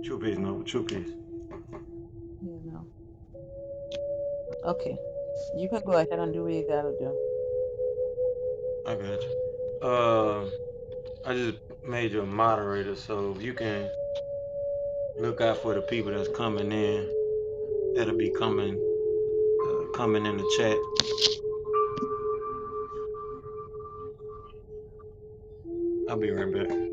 True peace, no. True peace. You know. Okay. You can go ahead and do what you gotta do. I got you. I just made you a moderator, so you can look out for the people that's coming in. That'll be coming in the chat. I'll be right back.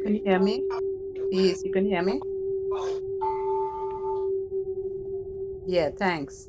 Can you hear me? Yes, you can hear me? Yeah, thanks.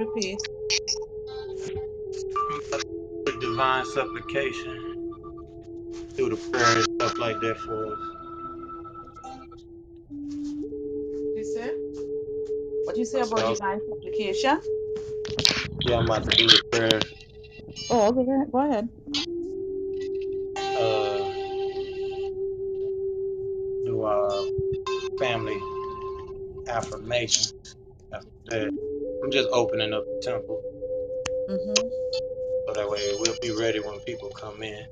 Repeat. With divine supplication, do the prayer and stuff like that for us. You say? What you say about So, divine supplication? yeah, I'm about to do the prayers. Oh, okay, go ahead. Uh, do our family affirmations after that. I'm just opening up the temple Mm-hmm. so that way we'll be ready when people come in.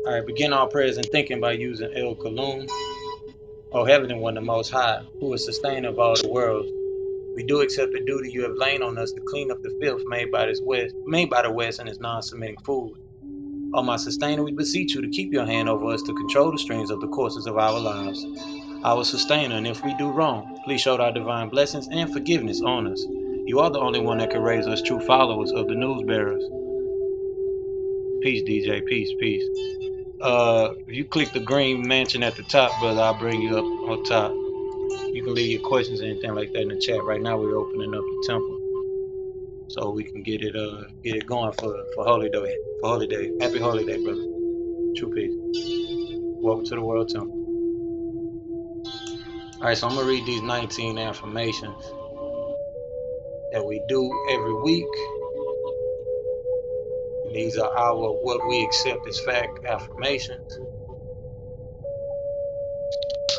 All right, begin our prayers and thinking by using El Kalum, O Heavenly One, the Most High, who is sustainer of all the worlds. We do accept the duty you have lain on us to clean up the filth made by the West and its non-Semitic food. O my sustainer, we beseech you to keep your hand over us to control the streams of the courses of our lives. Our sustainer, and if we do wrong, please show our divine blessings and forgiveness on us. You are the only one that can raise us true followers of the news bearers. Peace, DJ. Peace, peace. If you click the green mansion at the top, brother, I'll bring you up on top. You can leave your questions or anything like that in the chat. Right now, we're opening up the temple so we can get it going for holy day. For holy day. Happy holy day, brother. True peace. Welcome to the world temple. All right, so I'm gonna read these 19 affirmations that we do every week. And these are our what we accept as fact affirmations.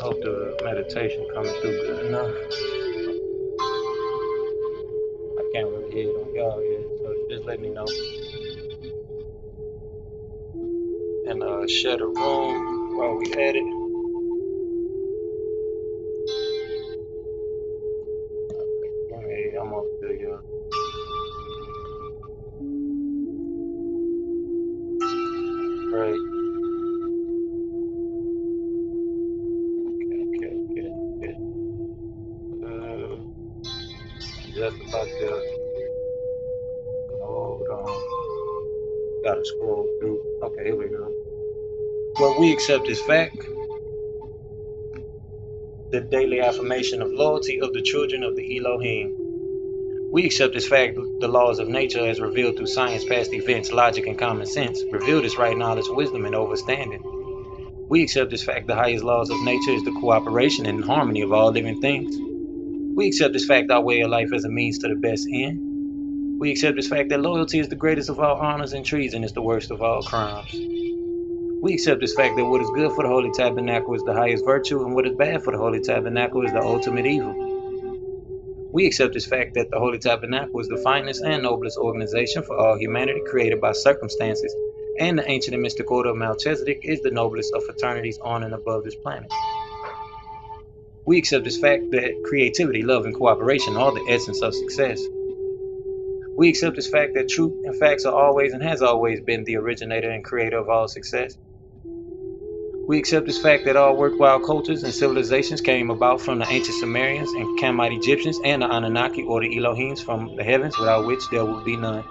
Hope the meditation coming through good enough. I can't really hear it on y'all yet, so just let me know. And share the room while we at it. Okay, I'm up to y'all. Great. Okay. Just about to hold on. Gotta scroll through. Okay, here we go. What we accept as fact, the daily affirmation of loyalty of the children of the Elohim. We accept as fact the laws of nature as revealed through science, past events, logic, and common sense, revealed as right knowledge, wisdom, and understanding. We accept as fact the highest laws of nature is the cooperation and harmony of all living things. We accept as fact our way of life as a means to the best end. We accept as fact that loyalty is the greatest of all honors and treason is the worst of all crimes. We accept as fact that what is good for the Holy Tabernacle is the highest virtue, and what is bad for the Holy Tabernacle is the ultimate evil. We accept as fact that the Holy Tabernacle is the finest and noblest organization for all humanity created by circumstances, and the ancient and mystic order of Melchizedek is the noblest of fraternities on and above this planet. We accept as fact that creativity, love, and cooperation are the essence of success. We accept as fact that truth and facts are always and has always been the originator and creator of all success. We accept as fact that all worthwhile cultures and civilizations came about from the ancient Sumerians and Kamite Egyptians and the Anunnaki or the Elohims from the heavens, without which there would be none.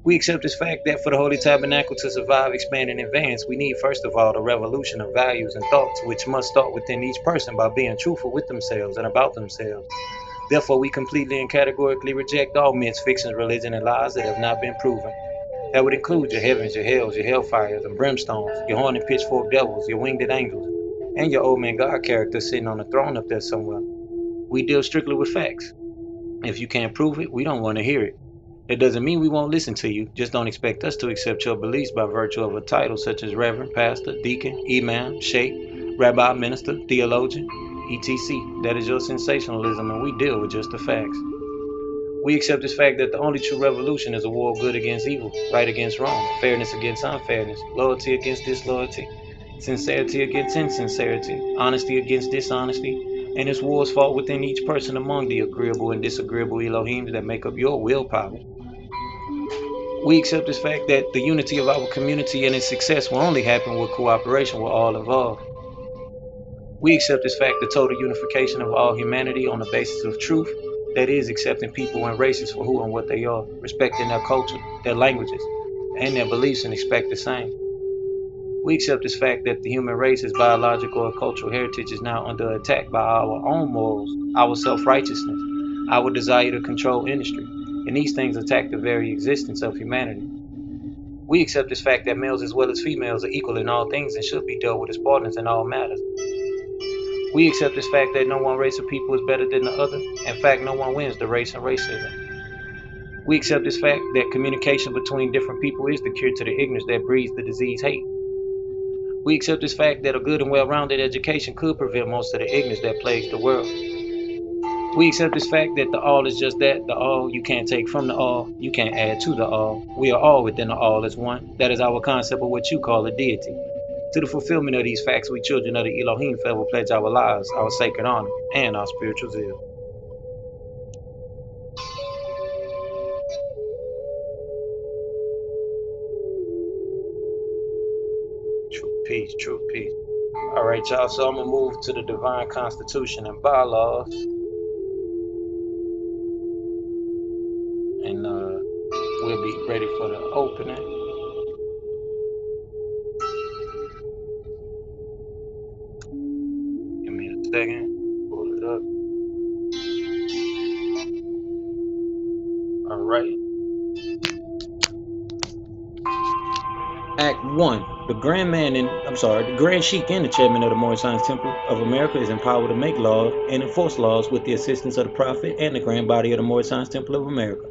We accept as fact that for the Holy Tabernacle to survive, expand, and advance, we need first of all the revolution of values and thoughts, which must start within each person by being truthful with themselves and about themselves. Therefore, we completely and categorically reject all myths, fictions, religion, and lies that have not been proven. That would include your heavens, your hells, your hellfires, and brimstones, your horn and pitchfork devils, your winged angels, and your old man God character sitting on a throne up there somewhere. We deal strictly with facts. If you can't prove it, we don't want to hear it. It doesn't mean we won't listen to you. Just don't expect us to accept your beliefs by virtue of a title such as Reverend, Pastor, Deacon, Imam, Sheik, Rabbi, Minister, Theologian, etc. That is your sensationalism, and we deal with just the facts. We accept this fact that the only true revolution is a war of good against evil, right against wrong, fairness against unfairness, loyalty against disloyalty, sincerity against insincerity, honesty against dishonesty, and this war is fought within each person among the agreeable and disagreeable Elohims that make up your willpower. We accept this fact that the unity of our community and its success will only happen with cooperation with all involved. We accept this fact the total unification of all humanity on the basis of truth, that is, accepting people and races for who and what they are, respecting their culture, their languages, and their beliefs, and expect the same. We accept this fact that the human race's biological or cultural heritage is now under attack by our own morals, our self-righteousness, our desire to control industry, and these things attack the very existence of humanity. We accept this fact that males as well as females are equal in all things and should be dealt with as partners in all matters. We accept this fact that no one race of people is better than the other. In fact, no one wins the race and racism. We accept this fact that communication between different people is the cure to the ignorance that breeds the disease hate. We accept this fact that a good and well-rounded education could prevent most of the ignorance that plagues the world. We accept this fact that the all is just that, the all you can't take from the all, you can't add to the all. We are all within the all as one. That is our concept of what you call a deity. To the fulfillment of these facts, we children of the Elohim forever pledge our lives, our sacred honor, and our spiritual zeal. True peace, true peace. All right, y'all. So I'm gonna move to the divine constitution and bylaws, and we'll be ready for the opening. Give me a second. Pull it up. All right. Act 1. The Grand Sheik and the chairman of the Moorish Science Temple of America is empowered to make laws and enforce laws with the assistance of the Prophet and the Grand Body of the Moorish Science Temple of America.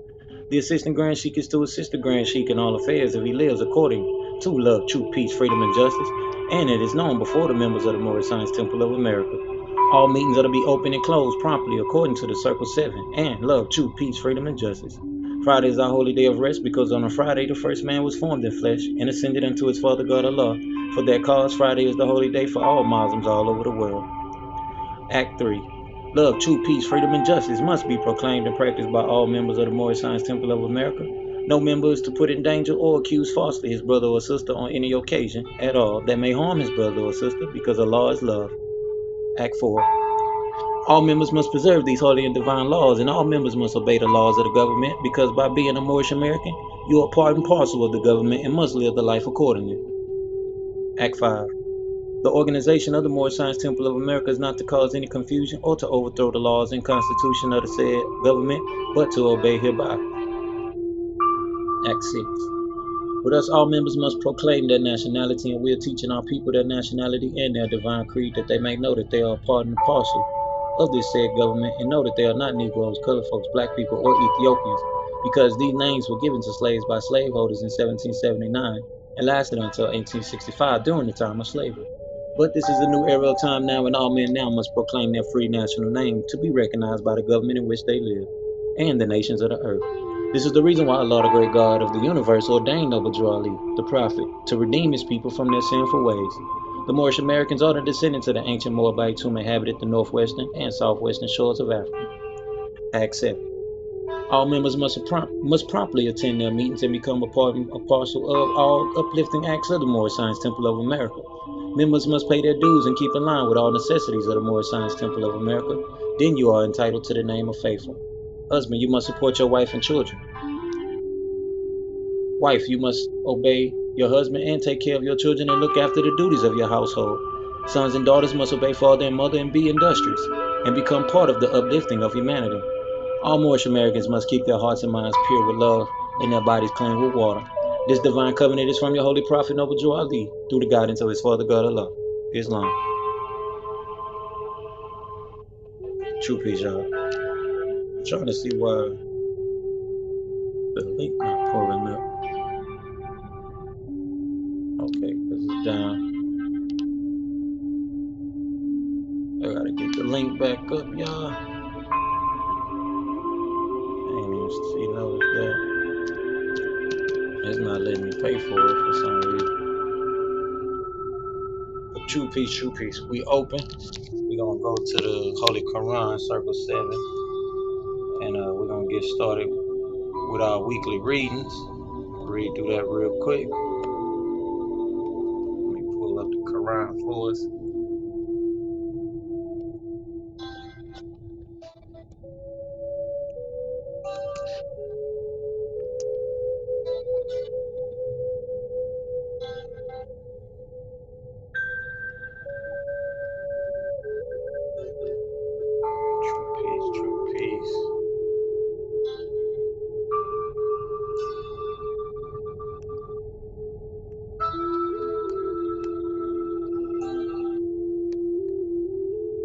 The Assistant Grand Sheik is to assist the Grand Sheik in all affairs if he lives according to love, truth, peace, freedom, and justice, and it is known before the members of the Moorish Science Temple of America. All meetings are to be open and closed promptly according to the Circle 7 and love, truth, peace, freedom, and justice. Friday is our holy day of rest because on a Friday the first man was formed in flesh and ascended unto his Father God Allah. For that cause, Friday is the holy day for all Muslims all over the world. Act 3. Love, truth, peace, freedom, and justice must be proclaimed and practiced by all members of the Moorish Science Temple of America. No member is to put in danger or accuse falsely his brother or sister on any occasion at all that may harm his brother or sister because Allah is love. Act 4. All members must preserve these holy and divine laws, and all members must obey the laws of the government, because by being a Moorish American, you are part and parcel of the government and must live the life accordingly. Act 5. The organization of the Moorish Science Temple of America is not to cause any confusion or to overthrow the laws and constitution of the said government, but to obey hereby. Act 6. With us, all members must proclaim their nationality, and we are teaching our people their nationality and their divine creed, that they may know that they are part and parcel of this said government, and know that they are not Negroes, colored folks, black people, or Ethiopians, because these names were given to slaves by slaveholders in 1779 and lasted until 1865 during the time of slavery. But this is a new era of time now, and all men now must proclaim their free national name to be recognized by the government in which they live and the nations of the earth. This is the reason why Allah, the great God of the universe, ordained Zabuwr, the prophet, to redeem his people from their sinful ways. The Moorish Americans are the descendants of the ancient Moabites who inhabited the northwestern and southwestern shores of Africa. Act 7. All members must promptly attend their meetings and become a parcel of all uplifting acts of the Moorish Science Temple of America. Members must pay their dues and keep in line with all necessities of the Moorish Science Temple of America. Then you are entitled to the name of faithful. Husband, you must support your wife and children. Wife, you must obey your husband and take care of your children and look after the duties of your household. Sons and daughters must obey father and mother and be industrious and become part of the uplifting of humanity. All Moorish Americans must keep their hearts and minds pure with love and their bodies clean with water. This divine covenant is from your holy prophet Zabuwr through the guidance of his Father God Allah. Islam. True peace, y'all. I'm trying to see why the link not pulling up. Okay, because it's down. I gotta get the link back up, y'all. I ain't even see notice that. It's not letting me pay for it for some reason. But true peace. We open. We're gonna go to the Holy Qur'an, Circle 7, and we're gonna get started with our weekly readings. Read through that real quick. Let me pull up the Quran for us.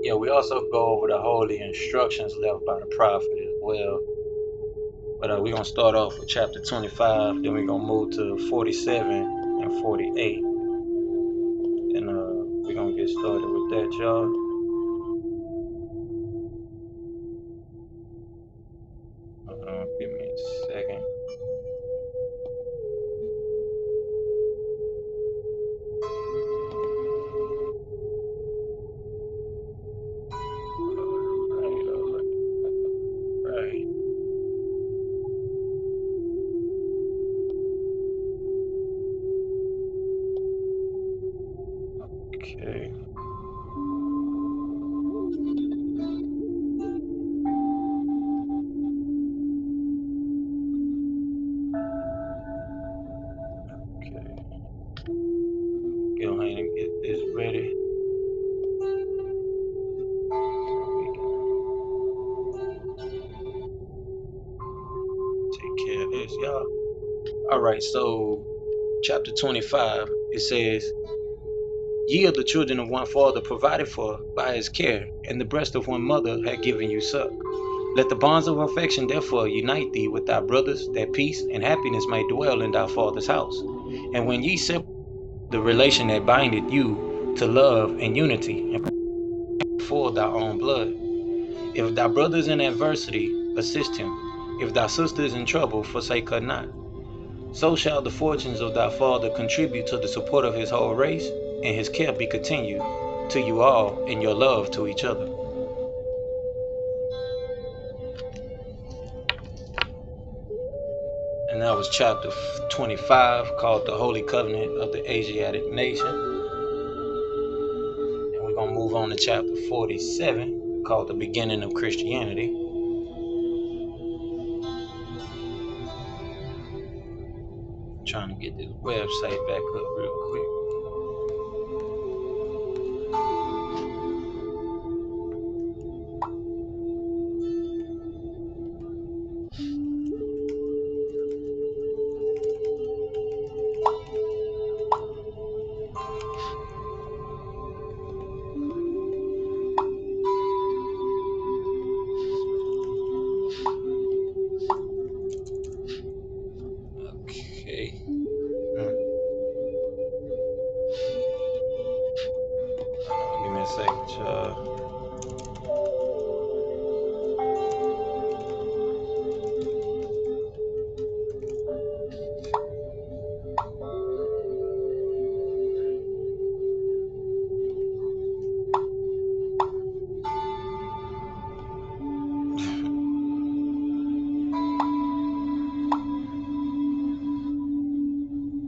Yeah, we also go over the holy instructions left by the prophet as well. But we're going to start off with chapter 25, then we're going to move to 47 and 48. And we're going to get started with that, y'all. Give me a second. Right. Okay. Okay. Go ahead and get this ready. Take care of this, y'all. All right, so chapter 25, it says, "Ye are the children of one father, provided for by his care, and the breast of one mother had given you suck. Let the bonds of affection therefore unite thee with thy brothers, that peace and happiness may dwell in thy father's house. And when ye separate the relation that bindeth you to love and unity, and for thy own blood. If thy brother is in adversity, assist him. If thy sister is in trouble, forsake her not. So shall the fortunes of thy father contribute to the support of his whole race, and his care be continued to you all in your love to each other." And that was chapter 25, called the Holy Covenant of the Asiatic Nation. And we're going to move on to chapter 47, called the Beginning of Christianity. I'm trying to get this website back up real quick. Okay. Give me a second, y'all.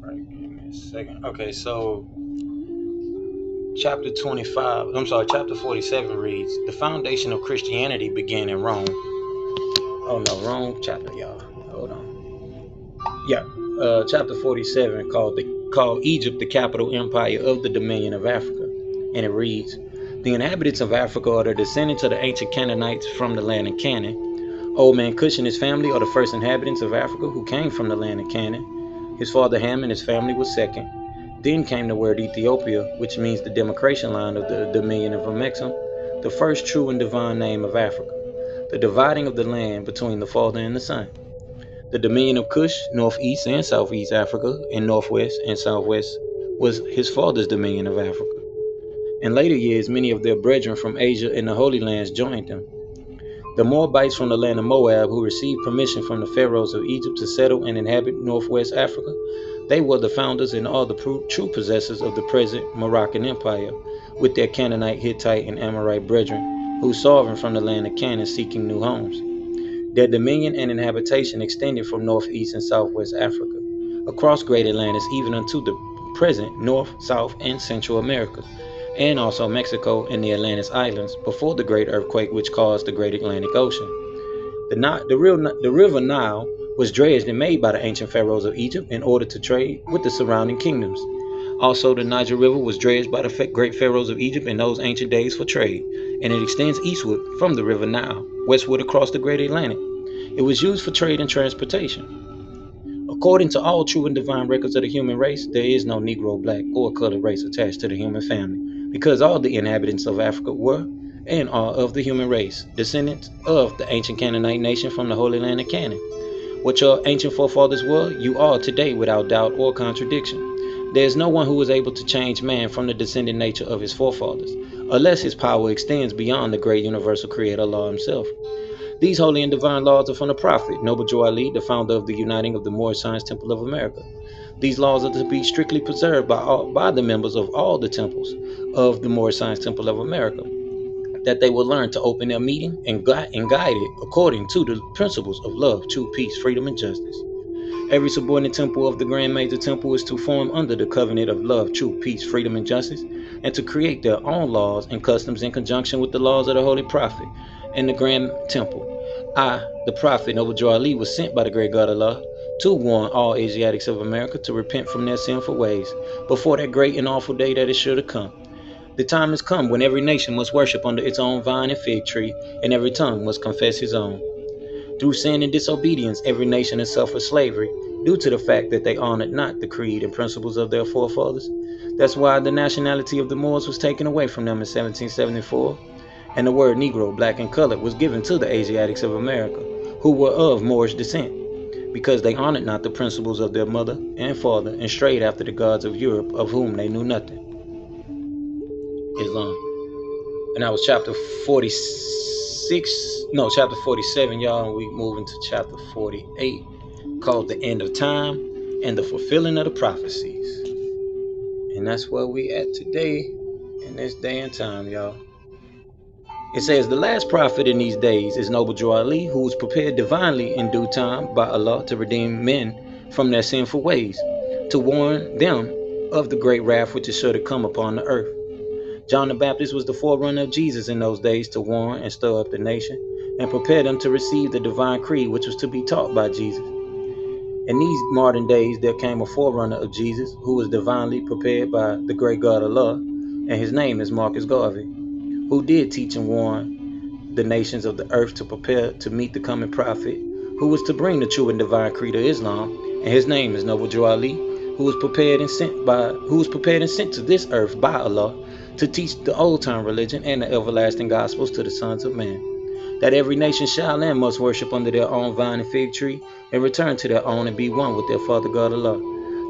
Right, give me a second. Okay, so chapter 47 reads, "The foundation of Christianity began in Rome." Oh no, wrong chapter, y'all. Hold on. Yeah, chapter 47, called Egypt the capital empire of the dominion of Africa. And it reads, "The inhabitants of Africa are the descendants of the ancient Canaanites from the land of Canaan. Old man Cush and his family are the first inhabitants of Africa who came from the land of Canaan. His father Ham and his family was second. Then came the word Ethiopia, which means the demarcation line of the dominion of Amexem, the first true and divine name of Africa, the dividing of the land between the Father and the Son. The dominion of Cush, northeast and southeast Africa, and northwest and southwest, was his father's dominion of Africa. In later years, many of their brethren from Asia and the Holy Lands joined them. The Moabites from the land of Moab, who received permission from the pharaohs of Egypt to settle and inhabit northwest Africa, they were the founders and are the true possessors of the present Moroccan Empire, with their Canaanite, Hittite, and Amorite brethren, who sovereign from the land of Canaan seeking new homes. Their dominion and inhabitation extended from northeast and southwest Africa, across Great Atlantis, even unto the present North, South, and Central America, and also Mexico and the Atlantis Islands, before the great earthquake which caused the Great Atlantic Ocean. The river Nile was dredged and made by the ancient pharaohs of Egypt in order to trade with the surrounding kingdoms. Also, the Niger River was dredged by the great pharaohs of Egypt in those ancient days for trade, and it extends eastward from the river Nile, westward across the Great Atlantic. It was used for trade and transportation. According to all true and divine records of the human race, there is no Negro, black, or colored race attached to the human family, because all the inhabitants of Africa were and are of the human race, descendants of the ancient Canaanite nation from the Holy Land of Canaan. What your ancient forefathers were, you are today without doubt or contradiction. There is no one who is able to change man from the descendant nature of his forefathers, unless his power extends beyond the great universal creator Allah himself. These holy and divine laws are from the prophet, Noble Joe Ali, the founder of the uniting of the Moorish Science Temple of America. These laws are to be strictly preserved by the members of all the temples of the Moorish Science Temple of America, that they will learn to open their meeting and guide it according to the principles of love, true peace, freedom, and justice. Every subordinate temple of the Grand Major Temple is to form under the covenant of love, truth, peace, freedom, and justice, and to create their own laws and customs in conjunction with the laws of the Holy Prophet and the Grand Temple. I, the Prophet Noble Joe Ali, was sent by the great God Allah to warn all Asiatics of America to repent from their sinful ways before that great and awful day that is sure to come. The time has come when every nation must worship under its own vine and fig tree, and every tongue must confess his own. Through sin and disobedience, every nation has suffered slavery due to the fact that they honored not the creed and principles of their forefathers. That's why the nationality of the Moors was taken away from them in 1774, and the word Negro, black and colored, was given to the Asiatics of America, who were of Moorish descent, because they honored not the principles of their mother and father and strayed after the gods of Europe, of whom they knew nothing. Islam. And that was chapter 47, y'all, and we move into chapter 48, called The End of Time and the Fulfilling of the Prophecies. And that's where we at today, in this day and time, y'all. It says, the last prophet in these days is Noble Joe Ali, who was prepared divinely in due time by Allah to redeem men from their sinful ways, to warn them of the great wrath which is sure to come upon the earth. John the Baptist was the forerunner of Jesus in those days to warn and stir up the nation and prepare them to receive the divine creed which was to be taught by Jesus. In these modern days, there came a forerunner of Jesus who was divinely prepared by the great God Allah, and his name is Marcus Garvey, who did teach and warn the nations of the earth to prepare to meet the coming prophet, who was to bring the true and divine creed of Islam, and his name is Noble Joe Ali, who was prepared and sent to this earth by Allah to teach the old time religion and the everlasting gospels to the sons of man, that every nation shall and must worship under their own vine and fig tree, and return to their own and be one with their Father God Allah.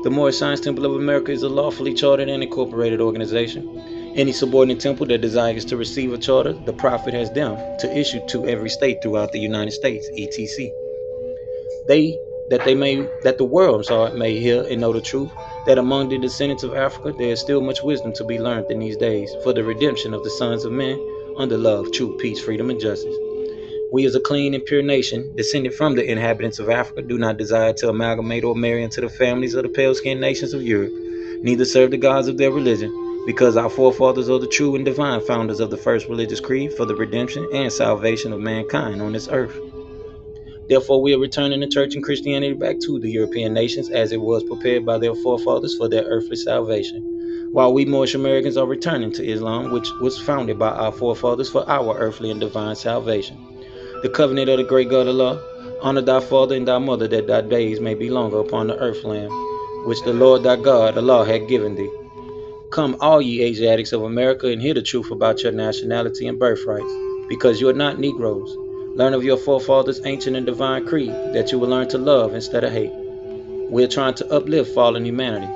The Moorish Science Temple of America is a lawfully chartered and incorporated organization. Any subordinate temple that desires to receive a charter, the Prophet has them to issue to every state throughout the United States, etc. That the world may hear and know the truth, that among the descendants of Africa there is still much wisdom to be learned in these days for the redemption of the sons of men under love, truth, peace, freedom, and justice. We as a clean and pure nation, descended from the inhabitants of Africa, do not desire to amalgamate or marry into the families of the pale-skinned nations of Europe, neither serve the gods of their religion, because our forefathers are the true and divine founders of the first religious creed for the redemption and salvation of mankind on this earth. Therefore, we are returning the church and Christianity back to the European nations as it was prepared by their forefathers for their earthly salvation, while we Moorish Americans are returning to Islam, which was founded by our forefathers for our earthly and divine salvation. The covenant of the great God Allah, honor thy father and thy mother, that thy days may be longer upon the earth land, which the Lord thy God Allah had given thee. Come, all ye Asiatics of America, and hear the truth about your nationality and birthrights, because you are not Negroes. Learn of your forefathers' ancient and divine creed, that you will learn to love instead of hate. We are trying to uplift fallen humanity.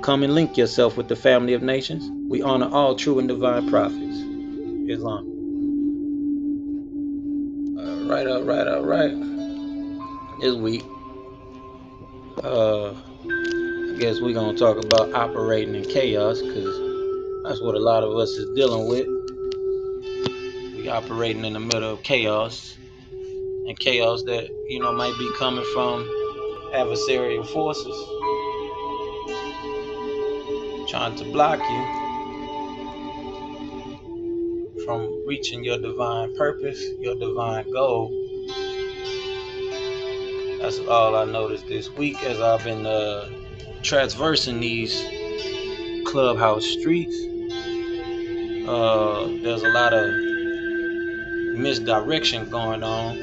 Come and link yourself with the family of nations. We honor all true and divine prophets. Islam. All right. This week, I guess we're going to talk about operating in chaos, because that's what a lot of us is dealing with. We operating in the middle of chaos, and chaos that, might be coming from adversarial forces trying to block you from reaching your divine purpose, your divine goal. That's all I noticed this week as I've been traversing these clubhouse streets. There's a lot of misdirection going on,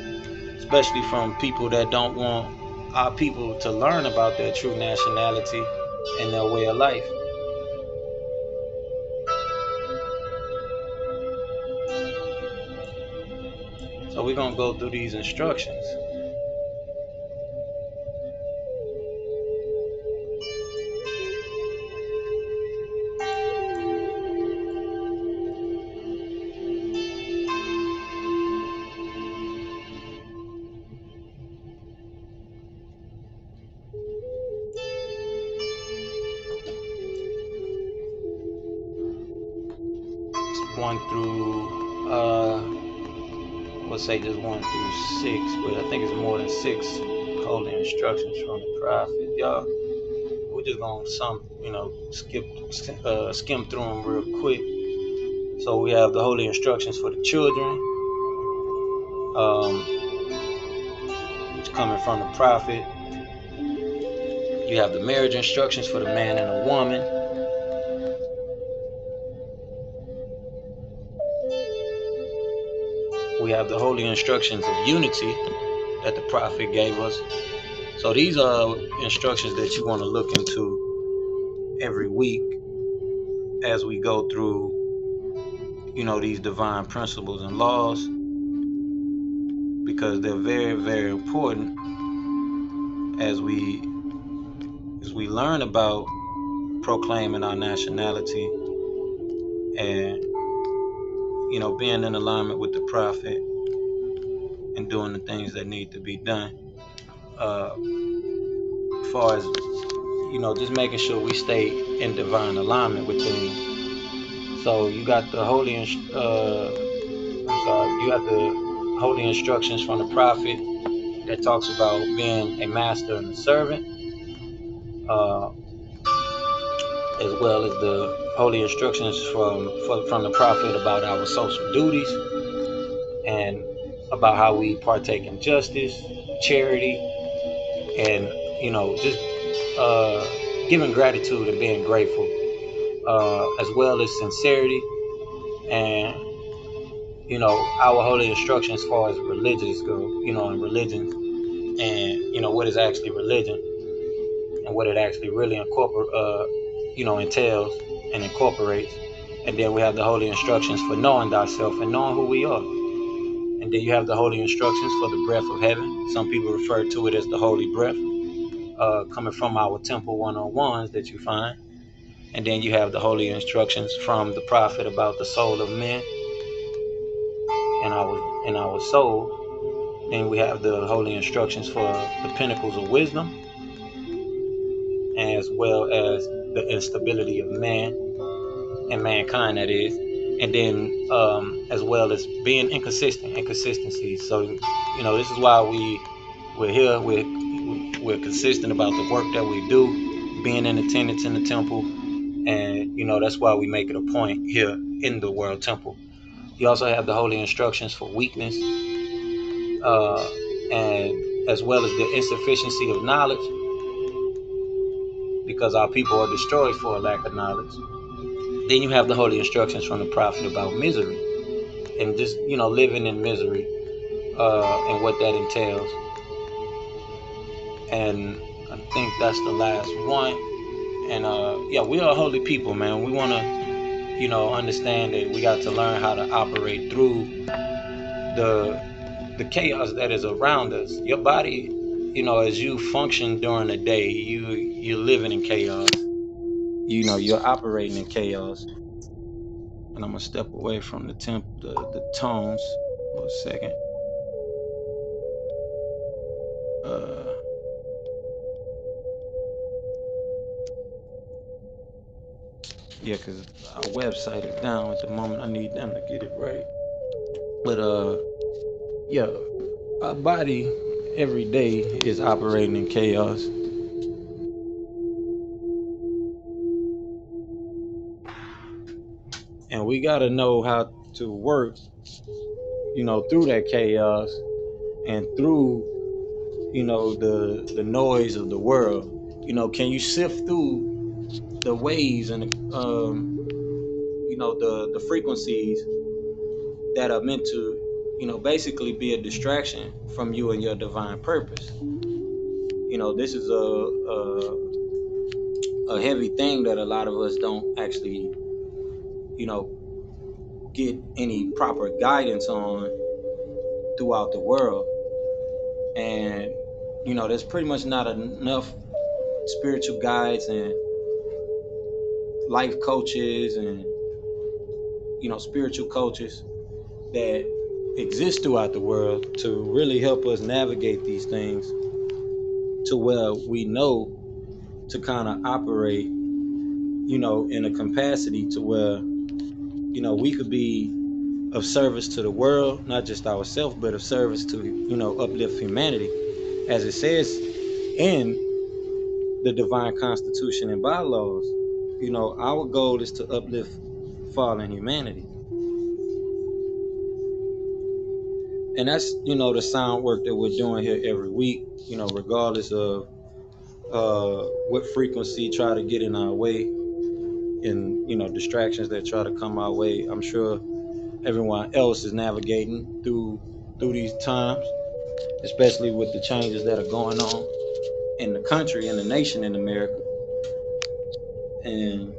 especially from people that don't want our people to learn about their true nationality and their way of life. So we're gonna go through these instructions. One through we'll say just 1 through 6, but I think it's more than 6 holy instructions from the prophet. Y'all, we're just gonna skim through them real quick. So we have the holy instructions for the children, which coming from the prophet. You have the marriage instructions for the man and the woman. We have the holy instructions of unity that the prophet gave us. So these are instructions that you want to look into every week as we go through, these divine principles and laws, because they're very, very important as we learn about proclaiming our nationality and being in alignment with the prophet and doing the things that need to be done. As far as just making sure we stay in divine alignment with things. So you got the holy holy instructions from the prophet that talks about being a master and a servant, as well as the holy instructions from the prophet about our social duties and about how we partake in justice, charity, and just giving gratitude and being grateful, as well as sincerity and our holy instructions as far as religions go, and religions, and what is actually religion and what it actually really entails and incorporates. And then we have the holy instructions for knowing thyself and knowing who we are. And then you have the holy instructions for the breath of heaven. Some people refer to it as the holy breath, coming from our temple 101s that you find. And then you have the holy instructions from the prophet about the soul of men and our soul. Then we have the holy instructions for the pinnacles of wisdom, as well as the instability of man and mankind, that is. And then as well as being inconsistency. So this is why we're here. We're consistent about the work that we do, being in attendance in the temple, and that's why we make it a point here in the World Temple. You also have the holy instructions for weakness, and as well as the insufficiency of knowledge, because our people are destroyed for a lack of knowledge. Then you have the holy instructions from the prophet about misery and just living in misery, and what that entails. And I think that's the last one. And we are holy people, man. We want to understand that we got to learn how to operate through the chaos that is around us. Your body, as you function during the day, you're living in chaos. You're operating in chaos. And I'm gonna step away from the tones for a second. Yeah, because our website is down at the moment. I need them to get it right. But our body every day is operating in chaos. And we gotta know how to work, through that chaos and through, the noise of the world. Can you sift through the waves and the frequencies that are meant to, basically be a distraction from you and your divine purpose? This is a heavy thing that a lot of us don't actually, get any proper guidance on throughout the world. And, there's pretty much not enough spiritual guides and life coaches and, spiritual coaches that exist throughout the world to really help us navigate these things to where we know to kind of operate, in a capacity to where, we could be of service to the world, not just ourselves, but of service to, uplift humanity. As it says in the divine constitution and bylaws, our goal is to uplift fallen humanity. And that's, the sound work that we're doing here every week, regardless of what frequency try to get in our way and, distractions that try to come our way. I'm sure everyone else is navigating through these times, especially with the changes that are going on in the country and the nation in America. And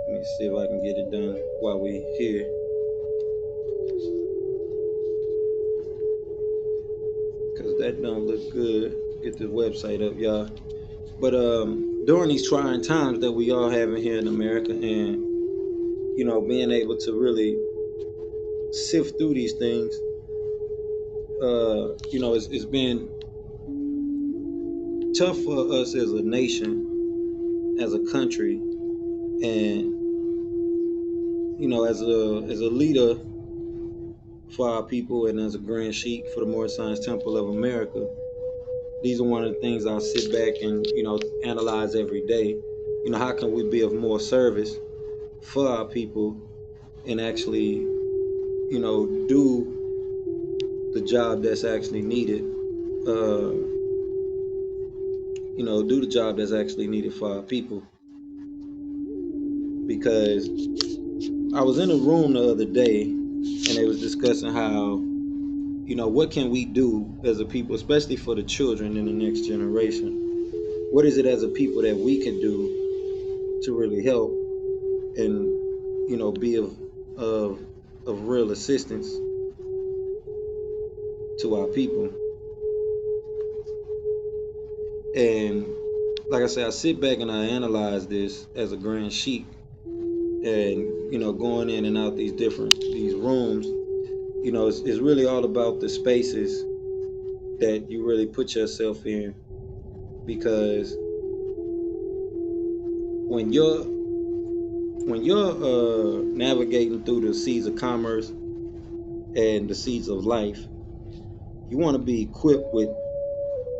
let me see if I can get it done while we're here. Because that don't look good. Get the website up, y'all. But during these trying times that we all having here in America, and being able to really sift through these things, it's been tough for us as a nation, as a country, and as a leader for our people and as a Grand Sheik for the Moorish Temple of America. These are one of the things I sit back and analyze every day. How can we be of more service for our people and actually do the job that's actually needed. Do the job that's actually needed for our people. Because I was in a room the other day and they was discussing how, what can we do as a people, especially for the children in the next generation? What is it as a people that we can do to really help and, be of real assistance to our people? And like I said, I sit back and I analyze this as a Grand Sheik, and going in and out these rooms, it's really all about the spaces that you really put yourself in, because when you're navigating through the seas of commerce and the seas of life, you want to be equipped with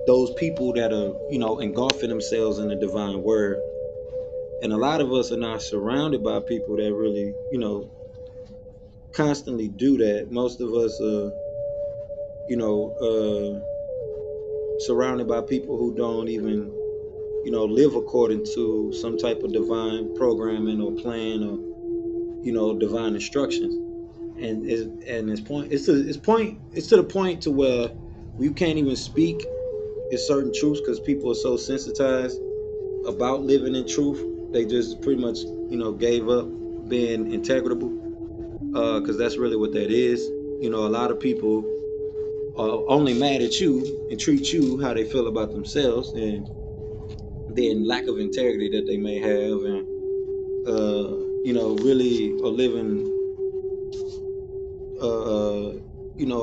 those people that are engulfing themselves in the divine word. And a lot of us are not surrounded by people that really constantly do that. Most of us are surrounded by people who don't even live according to some type of divine programming or plan or divine instructions. And it's to the point to where you can't even speak in certain truths because people are so sensitized about living in truth. They just pretty much gave up being integrable, because that's really what that is. A lot of people are only mad at you and treat you how they feel about themselves, and then lack of integrity that they may have, and really are living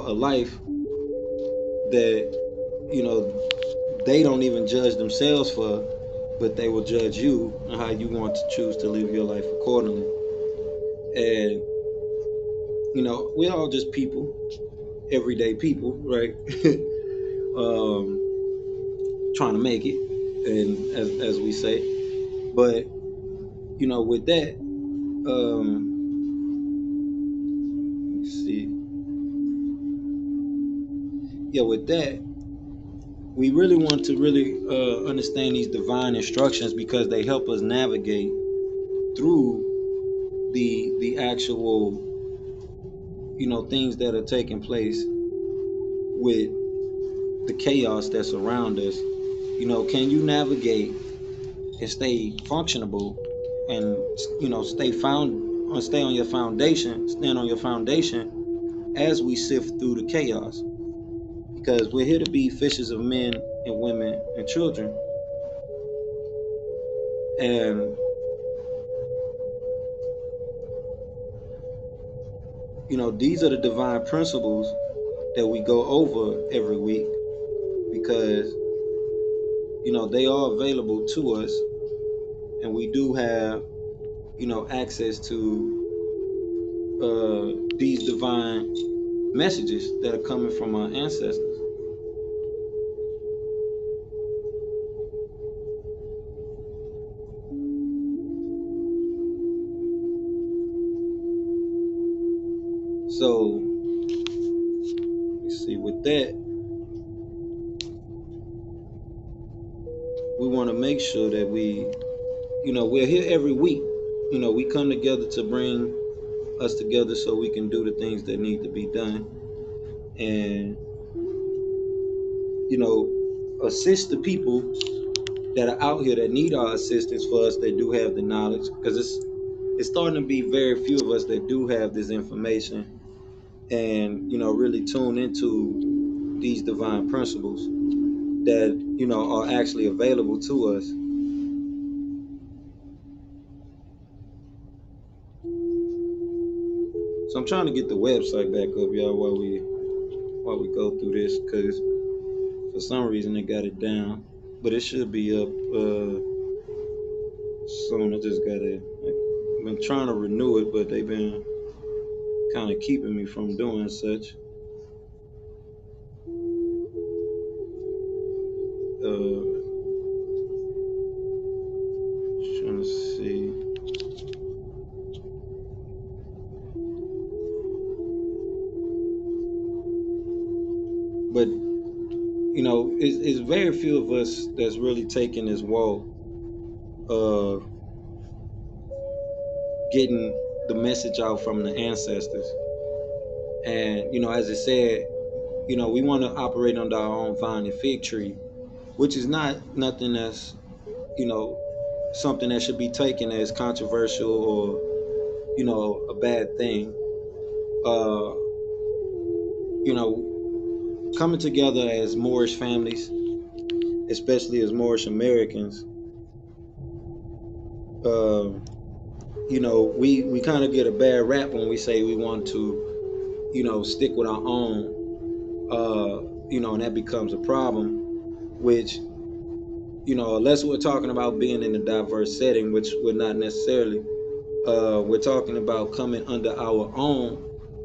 a life that they don't even judge themselves for, but they will judge you and how you want to choose to live your life accordingly. And we're all just people, everyday people, right? Trying to make it, and as we say. But with that, let's see. Yeah, with that, we really want to understand these divine instructions, because they help us navigate through the actual things that are taking place with the chaos that's around us. Can you navigate and stay functionable and stay on your foundation, stand on your foundation as we sift through the chaos, because we're here to be fishers of men and women and children. And these are the divine principles that we go over every week, because they are available to us, and we do have access to these divine messages that are coming from our ancestors. So let's see, with that, we want to make sure that we're here every week. We come together to bring us together so we can do the things that need to be done, and assist the people that are out here that need our assistance, for us that do have the knowledge, because it's starting to be very few of us that do have this information, and really tune into these divine principles that are actually available to us. So I'm trying to get the website back up, y'all, while we go through this, because for some reason they got it down, but it should be up soon. I just got it. I've been trying to renew it, but they've been kind of keeping me from doing such. Trying to see. But it's very few of us that's really taking this walk of getting the message out from the ancestors. And as I said, we want to operate under our own vine and fig tree, which is nothing that's something that should be taken as controversial or a bad thing. Coming together as Moorish families, especially as Moorish Americans, we kind of get a bad rap when we say we want to stick with our own, and that becomes a problem, which unless we're talking about being in a diverse setting, which we're not necessarily, we're talking about coming under our own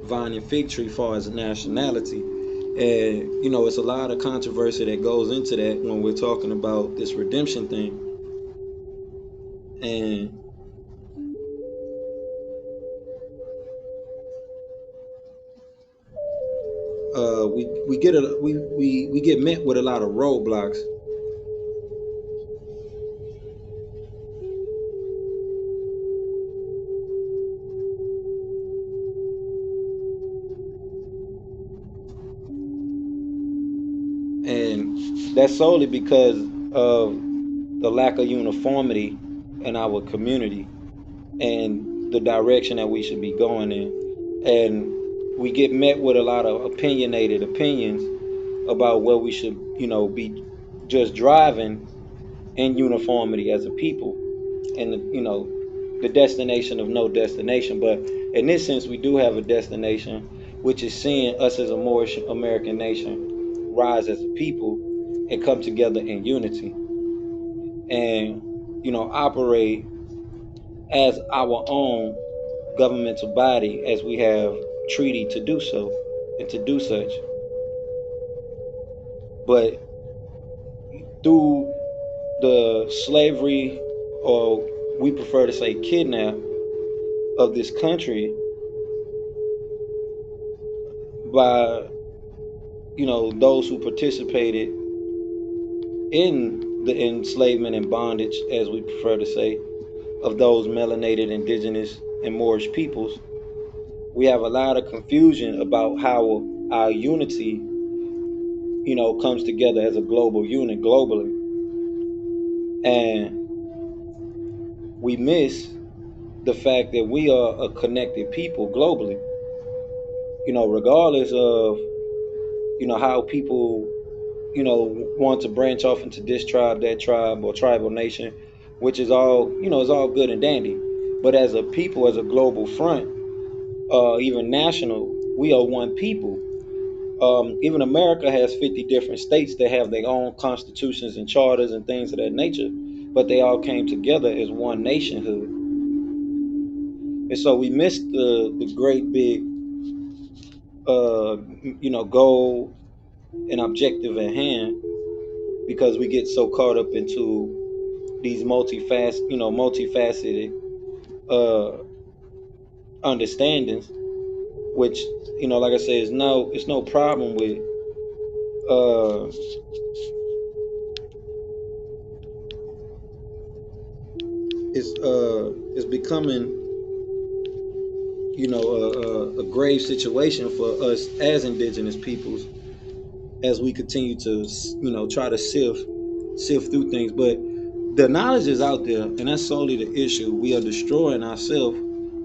vine and fig tree far as nationality. And it's a lot of controversy that goes into that when we're talking about this redemption thing. And we get met with a lot of roadblocks. And that's solely because of the lack of uniformity in our community and the direction that we should be going in. And we get met with a lot of opinionated opinions about where we should, be just driving in uniformity as a people, and the destination of no destination. But in this sense, we do have a destination, which is seeing us as a Moorish American nation rise as a people and come together in unity, and operate as our own governmental body, as we have treaty to do so and to do such. But through the slavery, or we prefer to say kidnap, of this country by those who participated in the enslavement and bondage, as we prefer to say, of those melanated, indigenous, and Moorish peoples, we have a lot of confusion about how our unity comes together as a global unit globally. And we miss the fact that we are a connected people globally. regardless of how people want to branch off into this tribe, that tribe, or tribal nation, which is all is all good and dandy. But as a people, as a global front, even national, we are one people. Even America has 50 different states that have their own constitutions and charters and things of that nature, but they all came together as one nationhood. And so we missed the great big goal and objective at hand, because we get so caught up into these multifaceted uh understandings, which like I said, it's no problem with uh it's becoming a grave situation for us as indigenous peoples, as we continue to try to sift through things. But the knowledge is out there, and that's solely the issue. We are destroying ourselves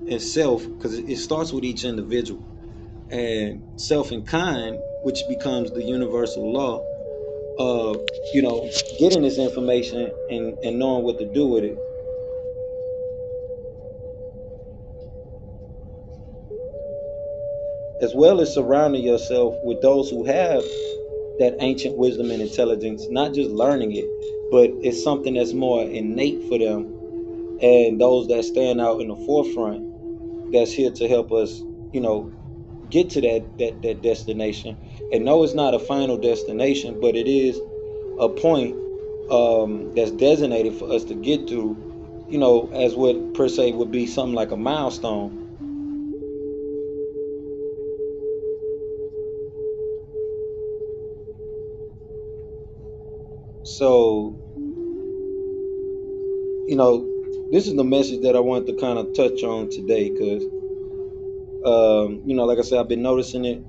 and self, because it starts with each individual, and self and kind, which becomes the universal law of getting this information and knowing what to do with it, as well as surrounding yourself with those who have that ancient wisdom and intelligence, not just learning it, but it's something that's more innate for them, and those that stand out in the forefront, that's here to help us get to that destination. And no, it's not a final destination, but it is a point that's designated for us to get to, as what per se would be something like a milestone. So, this is the message that I want to kind of touch on today, because, like I said, I've been noticing it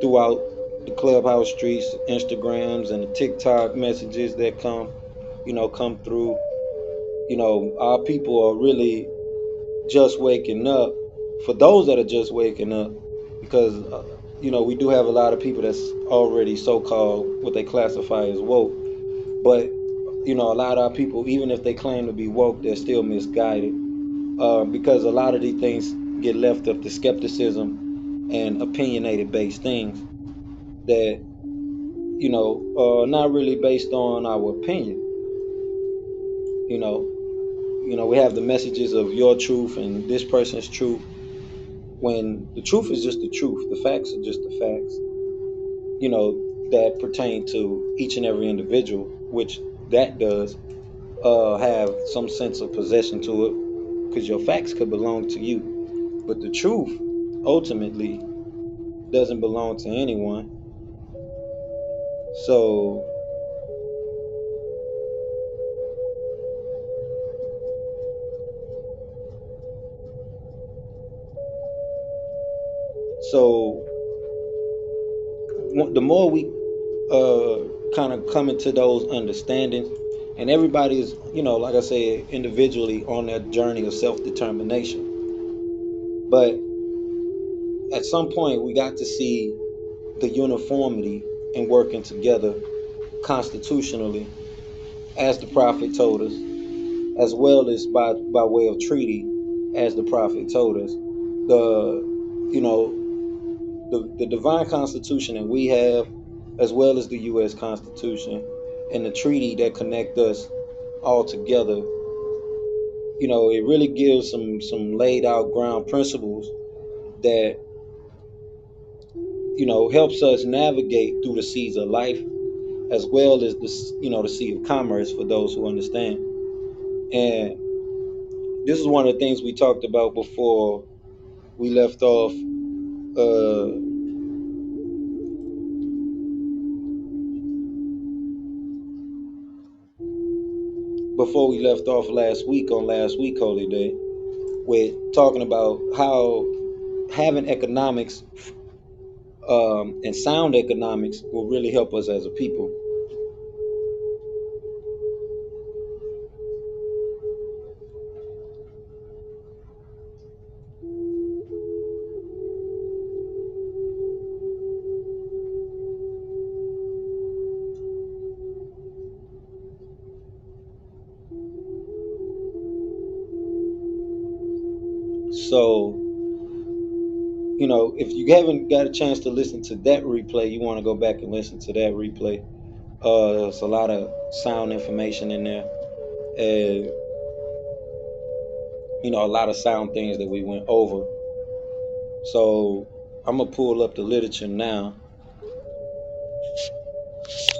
throughout the clubhouse streets, Instagrams, and the TikTok messages that come through. Our people are really just waking up. For those that are just waking up, because we do have a lot of people that's already so-called what they classify as woke, but a lot of our people, even if they claim to be woke, they're still misguided, because a lot of these things get left up to skepticism and opinionated based things that are not really based on our opinion. you know we have the messages of your truth and this person's truth, when the truth is just the truth. The facts are just the facts, that pertain to each and every individual, which that does have some sense of possession to it, because your facts could belong to you, but the truth ultimately doesn't belong to anyone. So so the more we kind of come into those understandings, and everybody is, like I said, individually on their journey of self-determination, but at some point we got to see the uniformity in working together constitutionally, as the prophet told us, as well as by way of treaty, as the prophet told us. The you know the, the divine constitution that we have, as well as the U.S. Constitution and the treaty that connect us all together, it really gives some laid out ground principles that helps us navigate through the seas of life, as well as the sea of commerce, for those who understand. And this is one of the things we talked about before we left off. Uh, Before we left off last week, on last week Holy Day, with talking about how having economics, and sound economics, will really help us as a people. So, if you haven't got a chance to listen to that replay, you want to go back and listen to that replay. There's a lot of sound information in there, and a lot of sound things that we went over. So I'm gonna pull up the literature now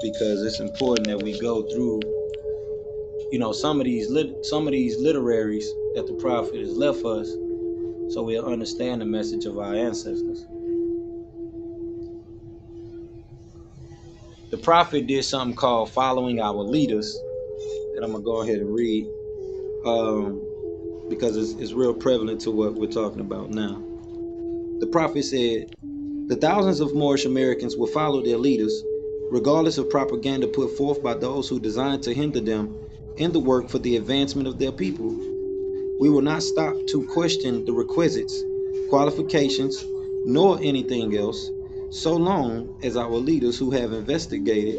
because it's important that we go through, some of these literaries that the prophet has left us, so we'll understand the message of our ancestors. The prophet did something called following our leaders, that I'm gonna go ahead and read, because it's real prevalent to what we're talking about now. The prophet said, "The thousands of Moorish Americans will follow their leaders, regardless of propaganda put forth by those who design to hinder them in the work for the advancement of their people. We will not stop to question the requisites, qualifications, nor anything else, so long as our leaders who have investigated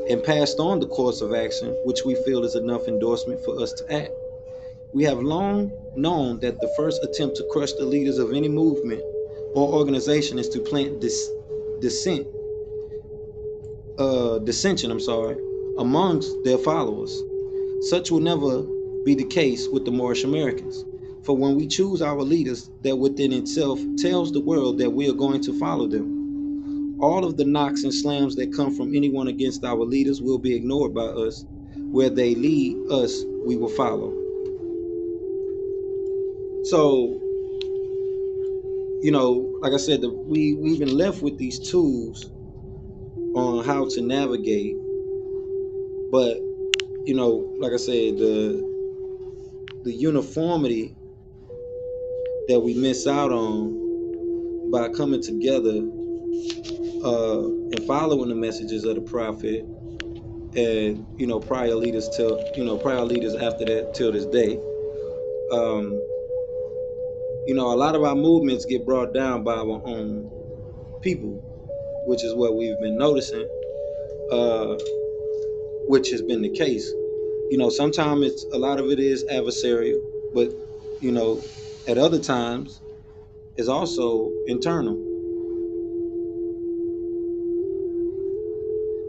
and passed on the course of action which we feel is enough endorsement for us to act. We have long known that the first attempt to crush the leaders of any movement or organization is to plant dissension amongst their followers. Such will never be the case with the Moorish Americans. For when we choose our leaders, that within itself tells the world that we are going to follow them. All of the knocks and slams that come from anyone against our leaders will be ignored by us. Where they lead us, we will follow." So, like I said, we've been left with these tools on how to navigate, but like I said, the uniformity that we miss out on by coming together and following the messages of the prophet and prior leaders after that till this day. A lot of our movements get brought down by our own people, which is what we've been noticing, which has been the case. Sometimes a lot of it is adversarial, but at other times it's also internal.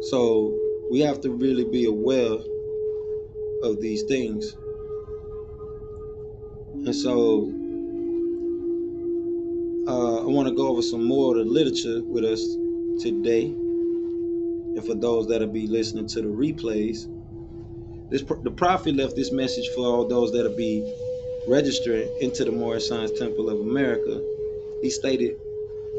So we have to really be aware of these things. And so I want to go over some more of the literature with us today. And for those that'll be listening to the replays, the prophet left this message for all those that'll be registering into the Moorish Science Temple of America. He stated,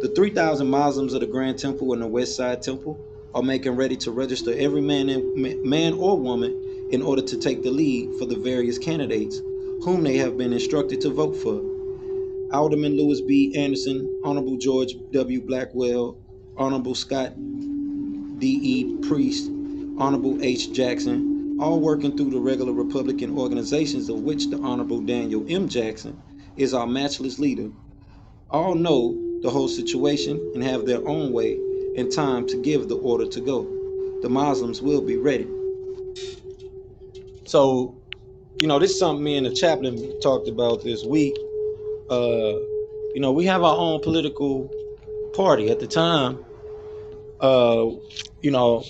"The 3,000 Muslims of the Grand Temple and the West Side Temple are making ready to register every man or woman in order to take the lead for the various candidates whom they have been instructed to vote for. Alderman Lewis B. Anderson, Honorable George W. Blackwell, Honorable Scott D.E. Priest, Honorable H. Jackson, all working through the regular Republican organizations of which the Honorable Daniel M. Jackson is our matchless leader. All know the whole situation and have their own way and time to give the order to go. The Muslims will be ready." So, this is something me and the chaplain talked about this week. We have our own political party. At the time,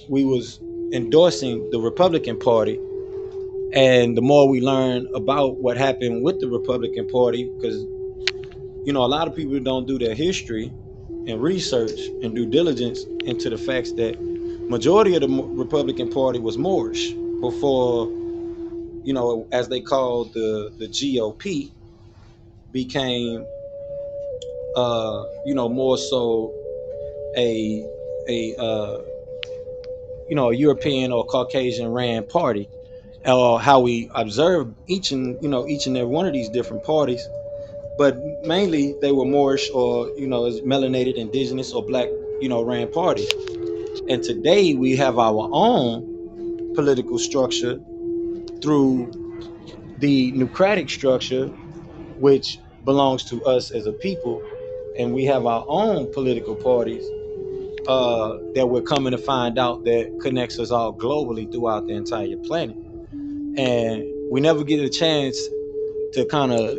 we was endorsing the Republican Party. And the more we learn about what happened with the Republican Party, because, a lot of people don't do their history and research and due diligence into the facts that majority of the Republican Party was Moorish before, as they called the GOP, became, more so a European or Caucasian ran party, or how we observe each and every one of these different parties. But mainly they were Moorish or as melanated, indigenous, or black ran parties. And today we have our own political structure through the Nucratic structure, which belongs to us as a people, and we have our own political parties that we're coming to find out that connects us all globally throughout the entire planet. And we never get a chance to kind of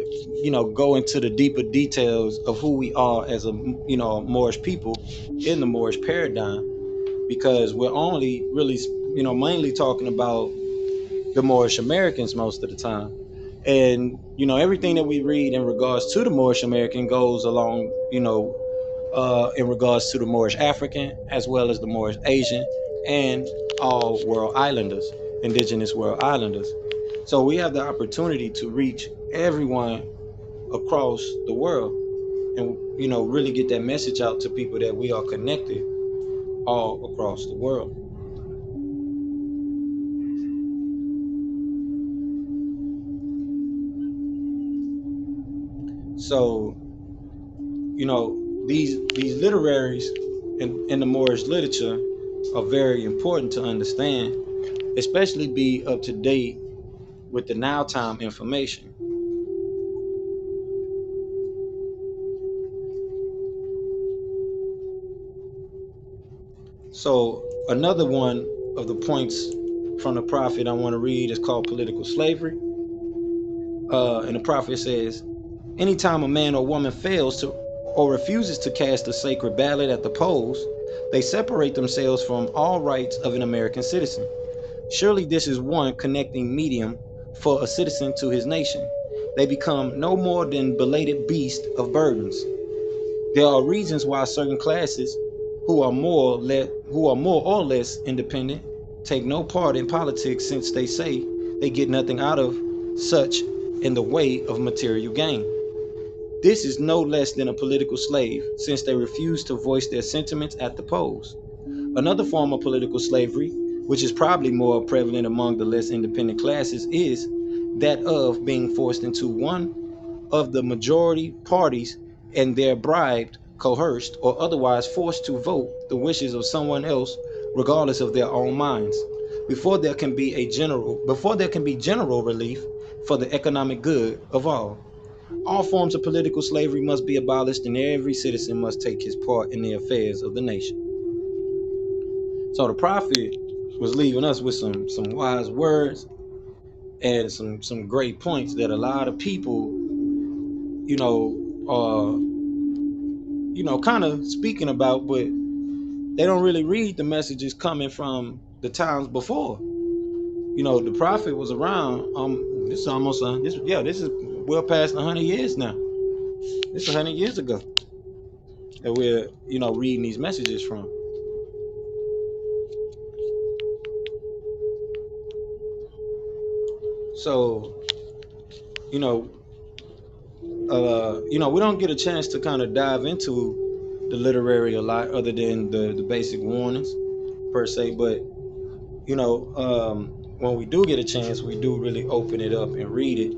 go into the deeper details of who we are as a Moorish people in the Moorish paradigm, because we're only really mainly talking about the Moorish Americans most of the time. And everything that we read in regards to the Moorish American goes along in regards to the Moorish African, as well as the Moorish Asian, and all world islanders, indigenous world islanders. So we have the opportunity to reach everyone across the world, and really get that message out to people that we are connected all across the world. So these literaries in the Moorish literature are very important to understand, especially be up to date with the now time information. So another one of the points from the prophet I want to read is called political slavery. And the prophet says, anytime a man or woman fails to or refuses to cast a sacred ballot at the polls, they separate themselves from all rights of an American citizen. Surely this is one connecting medium for a citizen to his nation. They become no more than belated beasts of burdens. There are reasons why certain classes who are more or less independent take no part in politics, since they say they get nothing out of such in the way of material gain. This is no less than a political slave, since they refuse to voice their sentiments at the polls. Another form of political slavery, which is probably more prevalent among the less independent classes, is that of being forced into one of the majority parties and there bribed, coerced, or otherwise forced to vote the wishes of someone else, regardless of their own minds, before there can be general relief for the economic good of all. All forms of political slavery must be abolished, and every citizen must take his part in the affairs of the nation. So the prophet was leaving us with some wise words and some great points that a lot of people, are kind of speaking about, but they don't really read the messages coming from the times before. The prophet was around. This is almost this is well past 100 years now. This is 100 years ago that we're reading these messages from. So we don't get a chance to kind of dive into the literary a lot, other than the basic warnings per se. But when we do get a chance, we do really open it up and read it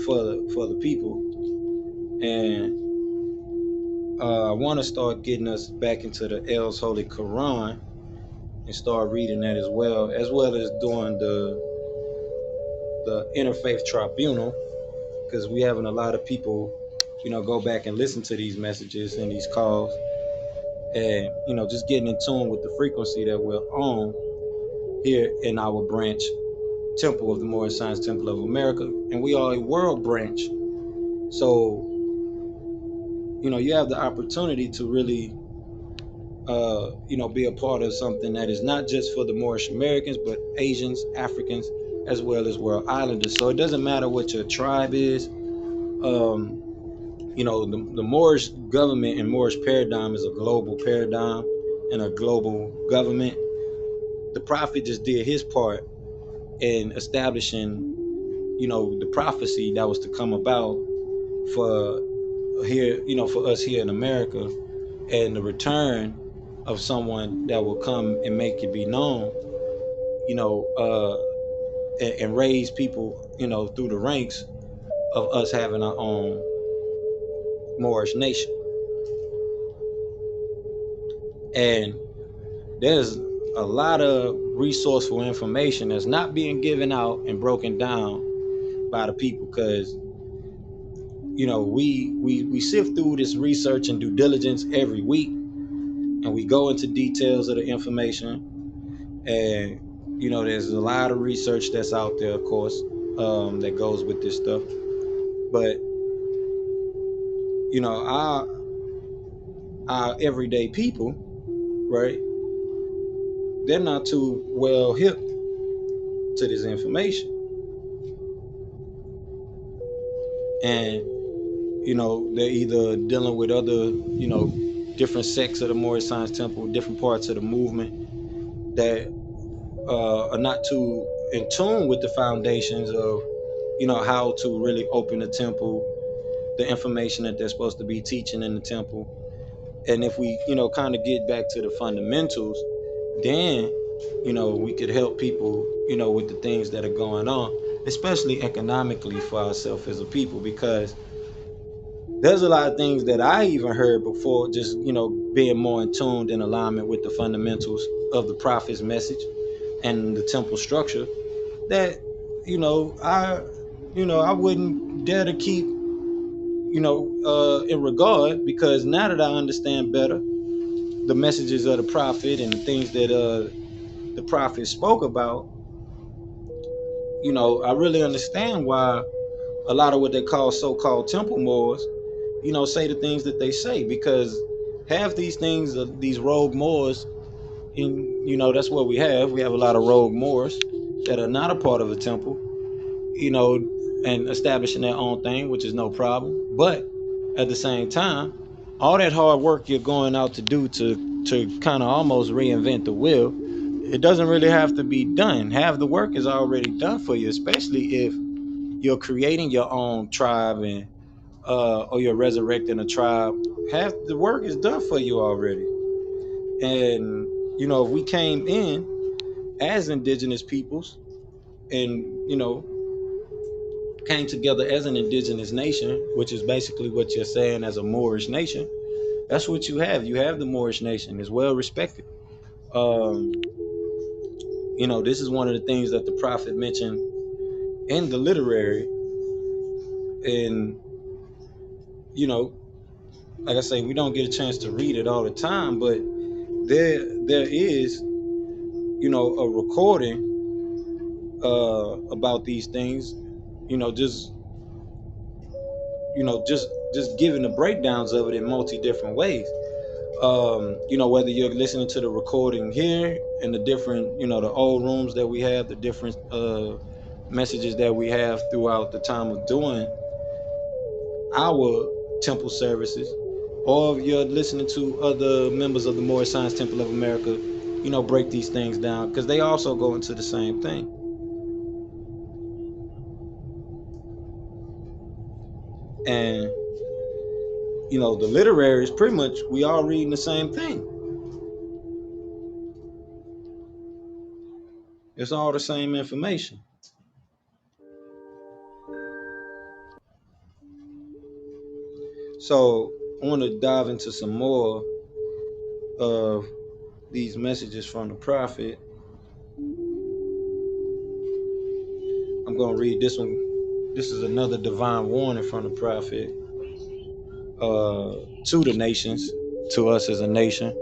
for the people. And I want to start getting us back into the El's Holy Qur'an and start reading that as well as doing the Interfaith Tribunal, because we having a lot of people go back and listen to these messages and these calls, and just getting in tune with the frequency that we're on here in our branch temple of the Moorish Science Temple of America. And we are a world branch, so you have the opportunity to really be a part of something that is not just for the Moorish Americans, but Asians, Africans, as well as world islanders. So it doesn't matter what your tribe is. The Moorish government and Moorish paradigm is a global paradigm and a global government. The prophet just did his part in establishing, the prophecy that was to come about for here, for us here in America, and the return of someone that will come and make it be known, and raise people, through the ranks of us having our own Moorish nation. And there's a lot of resourceful information that's not being given out and broken down by the people, because we sift through this research and due diligence every week, and we go into details of the information. And there's a lot of research that's out there, of course, that goes with this stuff. But our everyday people, right? They're not too well hip to this information, and they're either dealing with other different sects of the Moorish Science Temple, different parts of the movement that are not too in tune with the foundations of how to really open the temple, the information that they're supposed to be teaching in the temple. And if we kind of get back to the fundamentals, then we could help people with the things that are going on, especially economically for ourselves as a people, because there's a lot of things that I even heard before, just being more in tune and alignment with the fundamentals of the prophet's message and the temple structure, that I wouldn't dare to keep in regard, because now that I understand better the messages of the prophet and the things that the prophet spoke about, I really understand why a lot of what they call so-called temple Moors say the things that they say, because half these things, these rogue Moors, that's what we have a lot of rogue Moors that are not a part of the temple, and establishing their own thing, which is no problem. But at the same time, all that hard work you're going out to do to kind of almost reinvent the wheel, it doesn't really have to be done. Half the work is already done for you, especially if you're creating your own tribe and or you're resurrecting a tribe. Half the work is done for you already. And if we came in as indigenous peoples and came together as an indigenous nation, which is basically what you're saying as a Moorish nation, that's what you have. You have the Moorish nation. It's well respected. This is one of the things that the prophet mentioned in the literary. And like I say, we don't get a chance to read it all the time, but there is a recording about these things, just just giving the breakdowns of it in multi different ways. Whether you're listening to the recording here in the different, the old rooms that we have, the different messages that we have throughout the time of doing our temple services, or if you're listening to other members of the Moorish Science Temple of America, break these things down, because they also go into the same thing. And the literary is pretty much, we all reading the same thing. It's all the same information. So I want to dive into some more of these messages from the prophet. I'm going to read this one. This is another divine warning from the prophet to the nations, to us as a nation,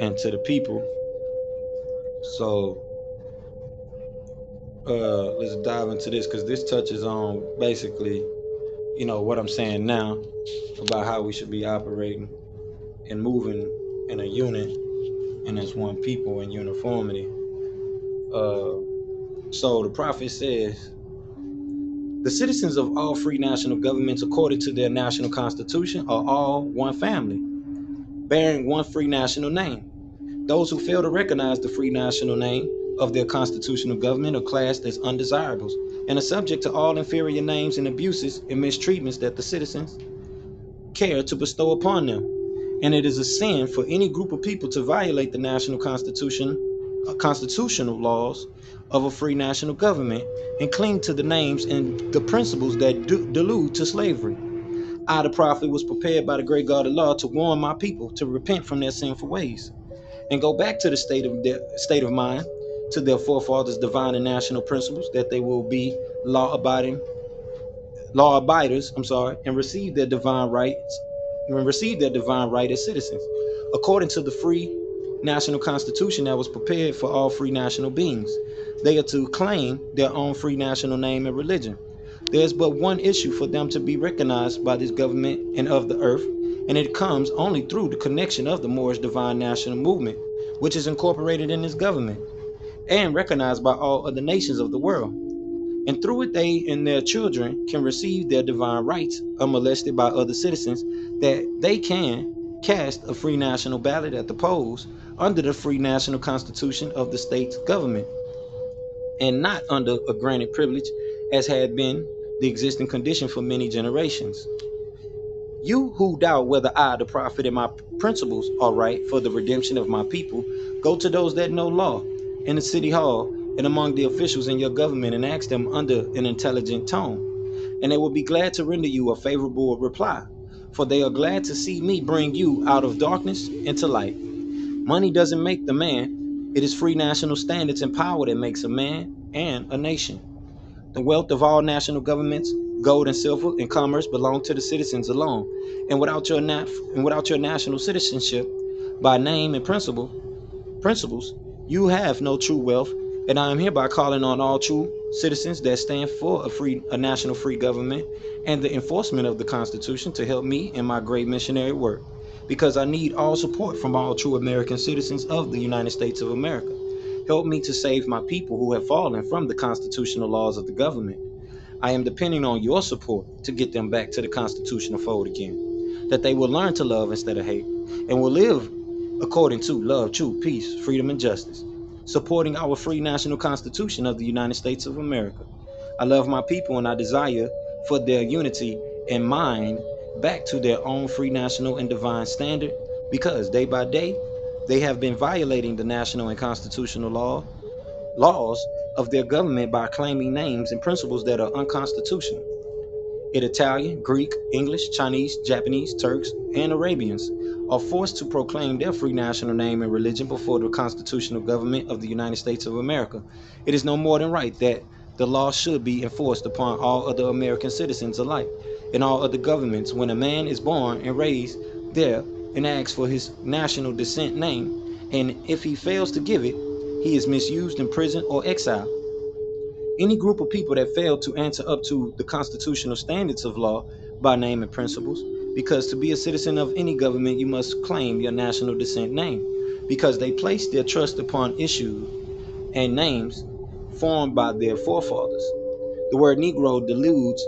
and to the people. So let's dive into this, because this touches on basically, what I'm saying now about how we should be operating and moving in a unit and as one people in uniformity. So the prophet says, the citizens of all free national governments, according to their national constitution, are all one family, bearing one free national name. Those who fail to recognize the free national name of their constitutional government are classed as undesirables and are subject to all inferior names and abuses and mistreatments that the citizens care to bestow upon them. And it is a sin for any group of people to violate the national constitutional laws of a free national government and cling to the names and the principles that delude to slavery. I, the prophet, was prepared by the great God of law to warn my people to repent from their sinful ways and go back to the state of mind, to their forefathers' divine and national principles, that they will be law abiders, and receive their divine rights, and receive their divine right as citizens, according to the free national constitution that was prepared for all free national beings. They are to claim their own free national name and religion. There's but one issue for them to be recognized by this government and of the earth, and it comes only through the connection of the Moorish divine national movement, which is incorporated in this government and recognized by all other nations of the world. And through it, they and their children can receive their divine rights unmolested by other citizens, that they can cast a free national ballot at the polls under the free national constitution of the state's government, and not under a granted privilege as had been the existing condition for many generations. You who doubt whether I, the prophet, and my principles are right for the redemption of my people, go to those that know law in the city hall and among the officials in your government and ask them under an intelligent tone, and they will be glad to render you a favorable reply, for they are glad to see me bring you out of darkness into light. Money doesn't make the man. It is free national standards and power that makes a man and a nation. The wealth of all national governments, gold and silver, and commerce belong to the citizens alone. And without your national citizenship, by name and principles, you have no true wealth. And I am hereby calling on all true citizens that stand for a national free government and the enforcement of the Constitution to help me in my great missionary work, because I need all support from all true American citizens of the United States of America. Help me to save my people who have fallen from the constitutional laws of the government. I am depending on your support to get them back to the constitutional fold again, that they will learn to love instead of hate, and will live according to love, truth, peace, freedom, and justice, supporting our free national constitution of the United States of America. I love my people and I desire for their unity and mind back to their own free national and divine standard, because day by day they have been violating the national and constitutional laws of their government by claiming names and principles that are unconstitutional. Italian, Greek, English, Chinese, Japanese, Turks, and Arabians are forced to proclaim their free national name and religion before the constitutional government of the United States of America. It is no more than right that the law should be enforced upon all other American citizens alike in all other governments. When a man is born and raised there and asks for his national descent name, and if he fails to give it, he is misused, imprisoned, or exiled. Any group of people that fail to answer up to the constitutional standards of law by name and principles, because to be a citizen of any government you must claim your national descent name, because they place their trust upon issues and names formed by their forefathers. The word Negro deludes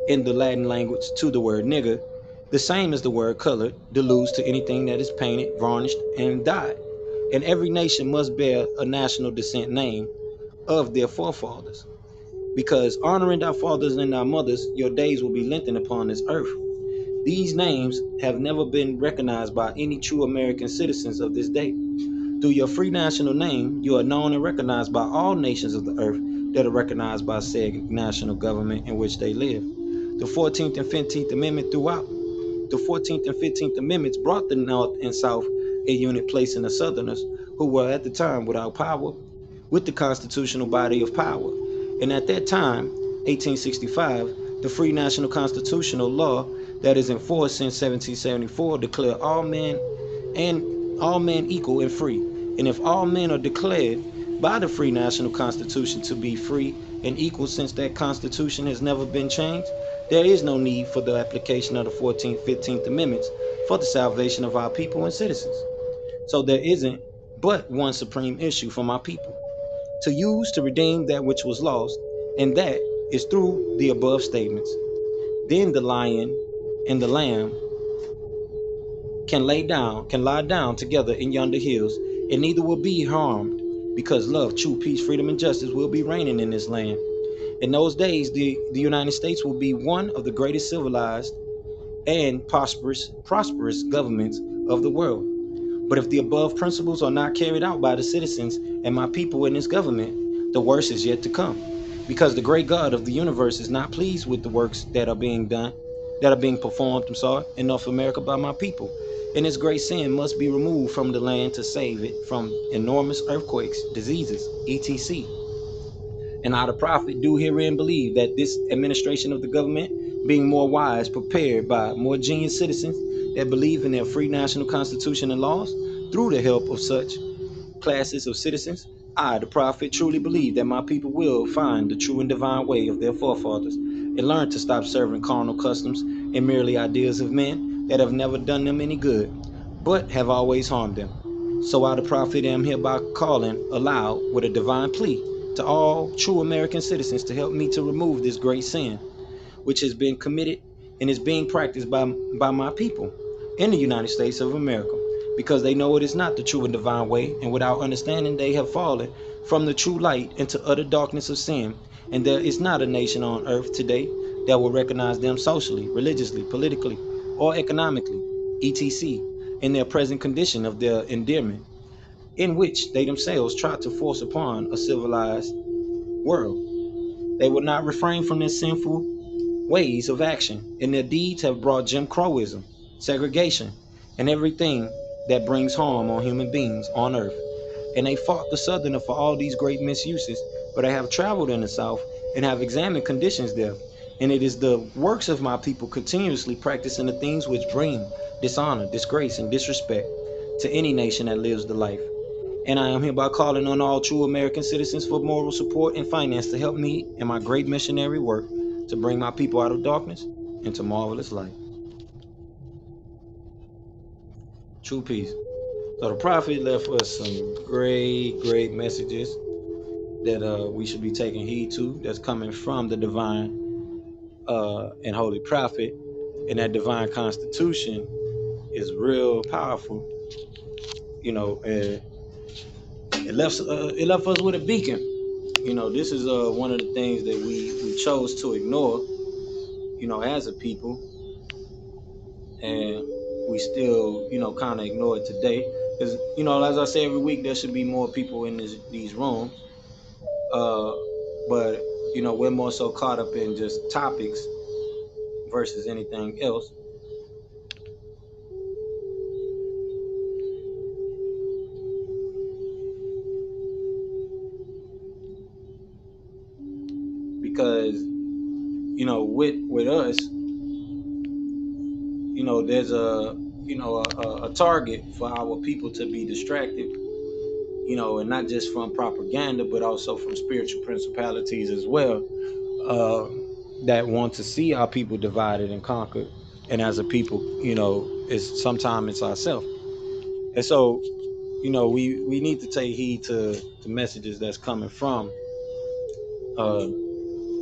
in the Latin language to the word nigger, the same as the word colored deludes to anything that is painted, varnished, and dyed. And every nation must bear a national descent name of their forefathers, because honoring our fathers and our mothers, your days will be lengthened upon this earth. These names have never been recognized by any true American citizens of this day. Through your free national name, you are known and recognized by all nations of the earth that are recognized by said national government in which they live. The 14th and 15th Amendment throughout. The 14th and 15th Amendments brought the North and South a unit, placing the Southerners, who were at the time without power, with the constitutional body of power. And at that time, 1865, the free national constitutional law that is in force since 1774 declare all men equal and free. And if all men are declared by the free national constitution to be free and equal, since that constitution has never been changed, there is no need for the application of the 14th, 15th Amendments for the salvation of our people and citizens. So there isn't but one supreme issue for my people to use to redeem that which was lost, and that is through the above statements. Then the lion and the lamb can lie down together in yonder hills, and neither will be harmed, because love, truth, peace, freedom, and justice will be reigning in this land. In those days, the United States will be one of the greatest civilized and prosperous governments of the world. But if the above principles are not carried out by the citizens and my people in this government, the worst is yet to come, because the great God of the universe is not pleased with the works that are being performed in North America by my people. And this great sin must be removed from the land to save it from enormous earthquakes, diseases, etc. And I, the prophet, do herein believe that this administration of the government, being more wise, prepared by more genius citizens that believe in their free national constitution and laws, through the help of such classes of citizens, I, the prophet, truly believe that my people will find the true and divine way of their forefathers, and learn to stop serving carnal customs and merely ideas of men that have never done them any good, but have always harmed them. So I, the prophet, am hereby calling aloud with a divine plea to all true American citizens to help me to remove this great sin, which has been committed and is being practiced by my people in the United States of America, because they know it is not the true and divine way, and without understanding they have fallen from the true light into utter darkness of sin, and there is not a nation on earth today that will recognize them socially, religiously, politically, or economically, etc., in their present condition of their endearment, in which they themselves try to force upon a civilized world. They will not refrain from their sinful ways of action, and their deeds have brought Jim Crowism, segregation, and everything that brings harm on human beings on earth. And they fought the Southerner for all these great misuses, but I have traveled in the South and have examined conditions there. And it is the works of my people continuously practicing the things which bring dishonor, disgrace, and disrespect to any nation that lives the life. And I am hereby calling on all true American citizens for moral support and finance to help me in my great missionary work to bring my people out of darkness into marvelous light. True peace. So the prophet left us some great messages that we should be taking heed to, that's coming from the divine and holy prophet. And that divine constitution is real powerful. You know, it left us with a beacon. You know, this is one of the things that we chose to ignore, you know, as a people, and we still, you know, kind of ignore it today. Because, you know, as I say every week, there should be more people in these rooms, uh, but you know, we're more so caught up in just topics versus anything else. Because, you know, with us, you know, there's a target for our people to be distracted, you know, and not just from propaganda, but also from spiritual principalities as well, uh, that want to see our people divided and conquered. And as a people, you know, it's sometimes it's ourselves. And so, you know, we need to take heed to the messages that's coming from,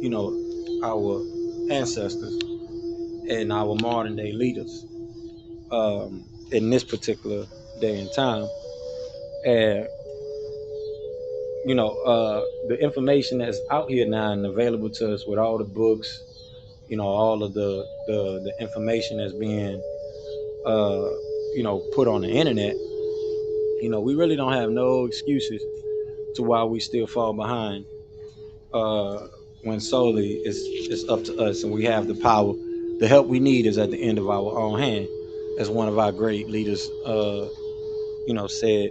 you know, our ancestors and our modern day leaders, in this particular day and time. And you know, the information that's out here now and available to us with all the books, you know, all of the information that's being, uh, you know, put on the internet, you know, we really don't have no excuses to why we still fall behind, uh, when solely it's up to us and we have the power. The help we need is at the end of our own hand, as one of our great leaders, you know, said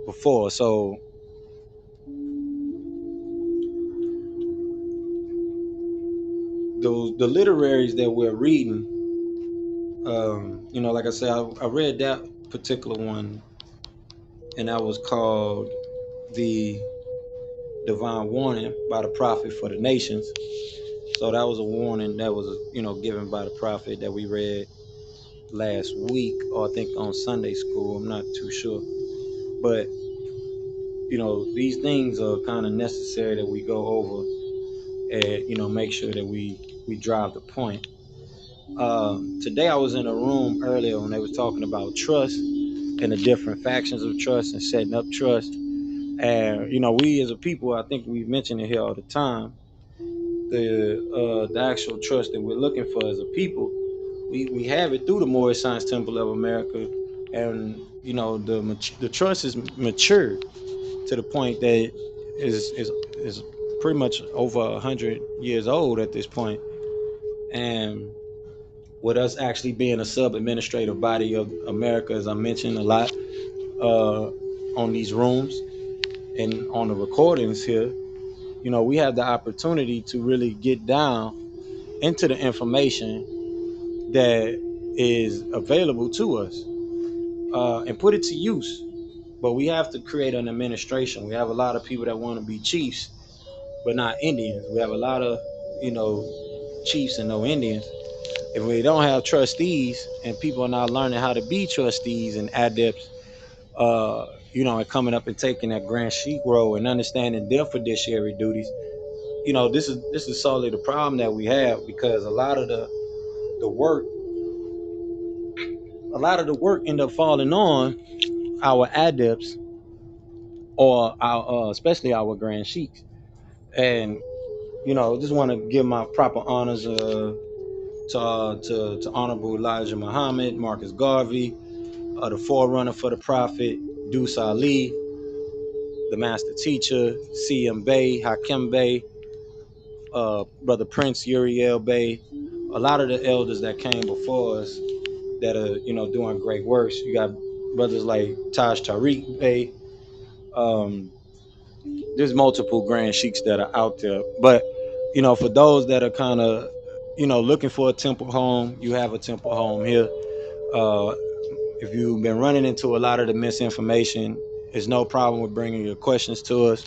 before. So the literaries that we're reading, you know, like I said, I read that particular one, and that was called the Divine Warning by the Prophet for the Nations. So that was a warning that was, you know, given by the prophet that we read last week, or I think on Sunday school. I'm not too sure, but you know, these things are kind of necessary that we go over and, you know, make sure that we drive the point. Today I was in a room earlier when they was talking about trust and the different factions of trust and setting up trust. And you know, we as a people, I think we mention it here all the time, the actual trust that we're looking for as a people, we have it through the Moorish Science Temple of America, and you know, the trust is mature to the point that is pretty much over 100 years old at this point. And with us actually being a sub-administrative body of America, as I mentioned a lot, on these rooms and on the recordings here, you know, we have the opportunity to really get down into the information that is available to us, and put it to use. But we have to create an administration. We have a lot of people that want to be chiefs, but not Indians. We have a lot of, you know, chiefs and no Indians. If we don't have trustees and people are not learning how to be trustees and adepts, and coming up and taking that grand sheik role and understanding their fiduciary duties, this is solely the problem that we have, because a lot of the work end up falling on our adepts, or our especially our grand sheiks. And just want to give my proper honors to Honorable Elijah Muhammad, Marcus Garvey, the forerunner for the prophet, Deuce Ali, the master teacher, C.M. Bey, H.I.M Bey, Brother Prince Uriel Bey, a lot of the elders that came before us that are doing great works. You got brothers like Taj Tariq Bey. There's multiple grand sheiks that are out there, but for those that are kind of looking for a temple home, you have a temple home here. If you've been running into a lot of the misinformation, there's no problem with bringing your questions to us.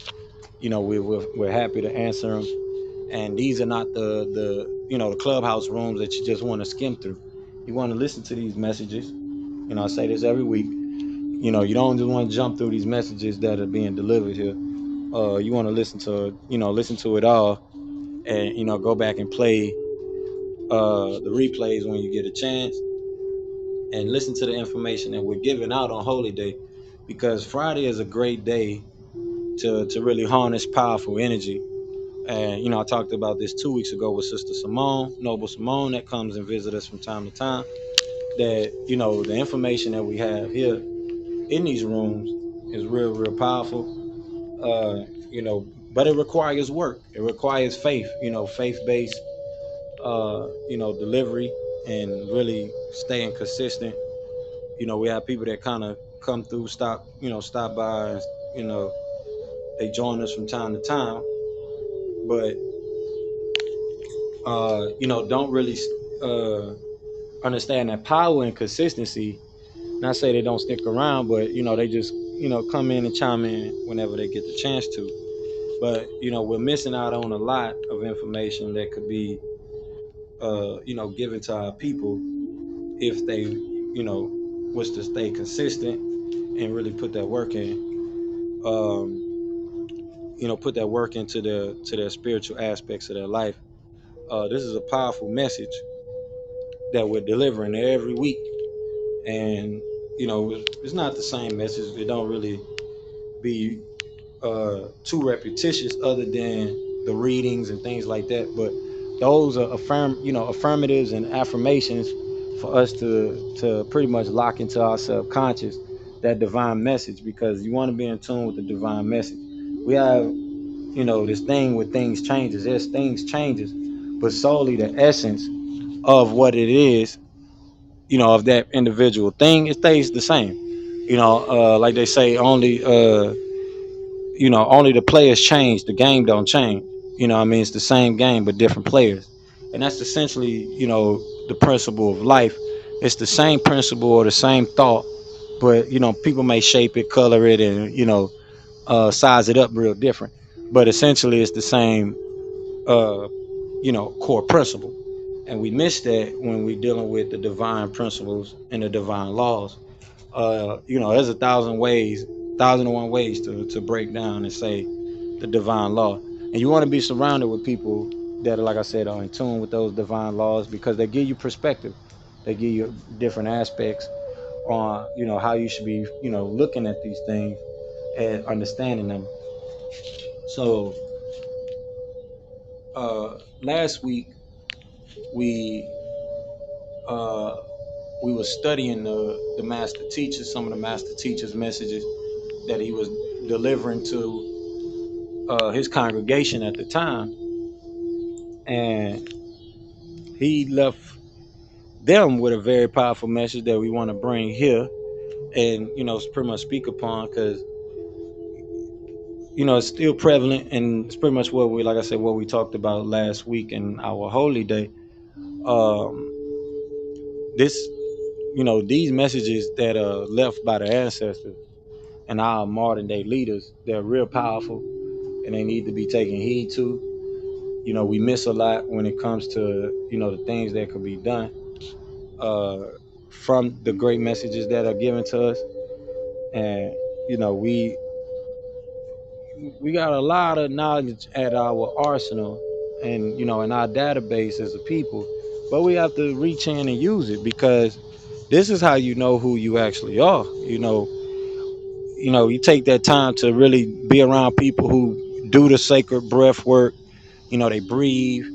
We're happy to answer them. And these are not the clubhouse rooms that you just want to skim through. You want to listen to these messages. I say this every week. You don't just want to jump through these messages that are being delivered here. You want to listen to it all, and go back and play the replays when you get a chance, and listen to the information that we're giving out on Holy Day, because Friday is a great day to really harness powerful energy. And I talked about this 2 weeks ago with Sister Simone, Noble Simone, that comes and visits us from time to time. That the information that we have here in these rooms is real powerful. But it requires work. It requires faith. Faith-based, delivery, and really staying consistent. We have people that kind of come through, stop by, and they join us from time to time, but don't really understand that power and consistency. Not say they don't stick around, but they just come in and chime in whenever they get the chance to. But we're missing out on a lot of information that could be given to our people if they was to stay consistent and really put that work in. Put that work into their spiritual aspects of their life. This is a powerful message that we're delivering every week, and it's not the same message. It don't really be too repetitious, other than the readings and things like that. But those are affirmatives and affirmations for us to pretty much lock into our subconscious that divine message, because you want to be in tune with the divine message. We have this thing with things changes. There's things changes, but solely the essence of what it is, of that individual thing, it stays the same. Like they say, only the players change, the game don't change. It's the same game but different players. And that's essentially, the principle of life. It's the same principle or the same thought, but people may shape it, color it, and size it up real different. But essentially it's the same core principle. And we miss that when we're dealing with the divine principles and the divine laws. There's 1,001 ways to break down and say the divine law. And you want to be surrounded with people that, like I said, are in tune with those divine laws, because they give you perspective. They give you different aspects on, how you should be, looking at these things and understanding them. So, last week we uh, we were studying the master teacher, some of the master teacher's messages that he was delivering to his congregation at the time, and he left them with a very powerful message that we want to bring here and pretty much speak upon, because it's still prevalent, and it's pretty much what we, like I said, what we talked about last week in our holy day. This these messages that are left by the ancestors and our modern day leaders, they're real powerful, and they need to be taken heed to. we miss a lot when it comes to the things that could be done uh, from the great messages that are given to us. And we got a lot of knowledge at our arsenal, and in our database as a people, but we have to reach in and use it, because this is how you know who you actually are. You take that time to really be around people who do the sacred breath work. They breathe,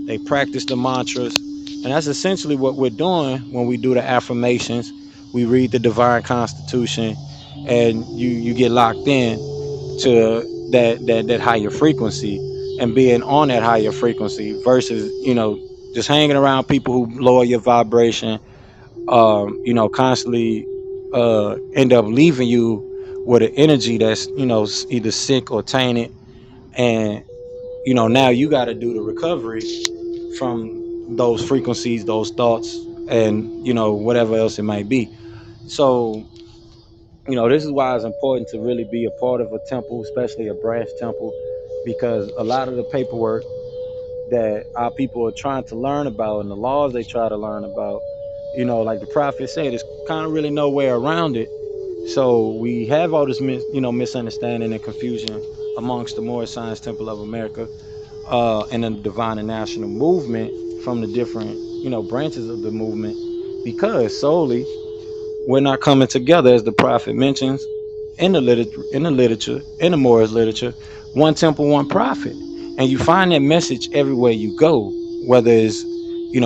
they practice the mantras, and that's essentially what we're doing when we do the affirmations. We read the divine constitution, and you get locked in to that higher frequency, and being on that higher frequency versus just hanging around people who lower your vibration, constantly end up leaving you with an energy that's either sick or tainted. And now you got to do the recovery from those frequencies, those thoughts, and whatever else it might be. So this is why it's important to really be a part of a temple, especially a branch temple, because a lot of the paperwork that our people are trying to learn about, and the laws they try to learn about, like the prophet said, there's kind of really no way around it. So we have all this misunderstanding and confusion amongst the Moorish Science Temple of America, and the divine and national movement, from the different branches of the movement, because solely we're not coming together, as the prophet mentions in the literature, in the Moorish literature. One temple, one prophet. And you find that message everywhere you go, whether it's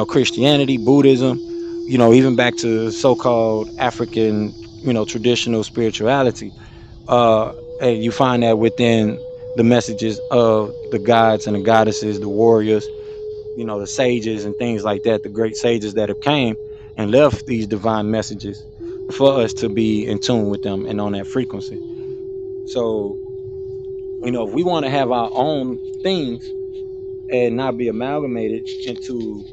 Christianity, Buddhism, even back to so-called African traditional spirituality. And you find that within the messages of the gods and the goddesses, the warriors, the sages and things like that, the great sages that have came and left these divine messages for us to be in tune with them and on that frequency. So, if we want to have our own things and not be amalgamated into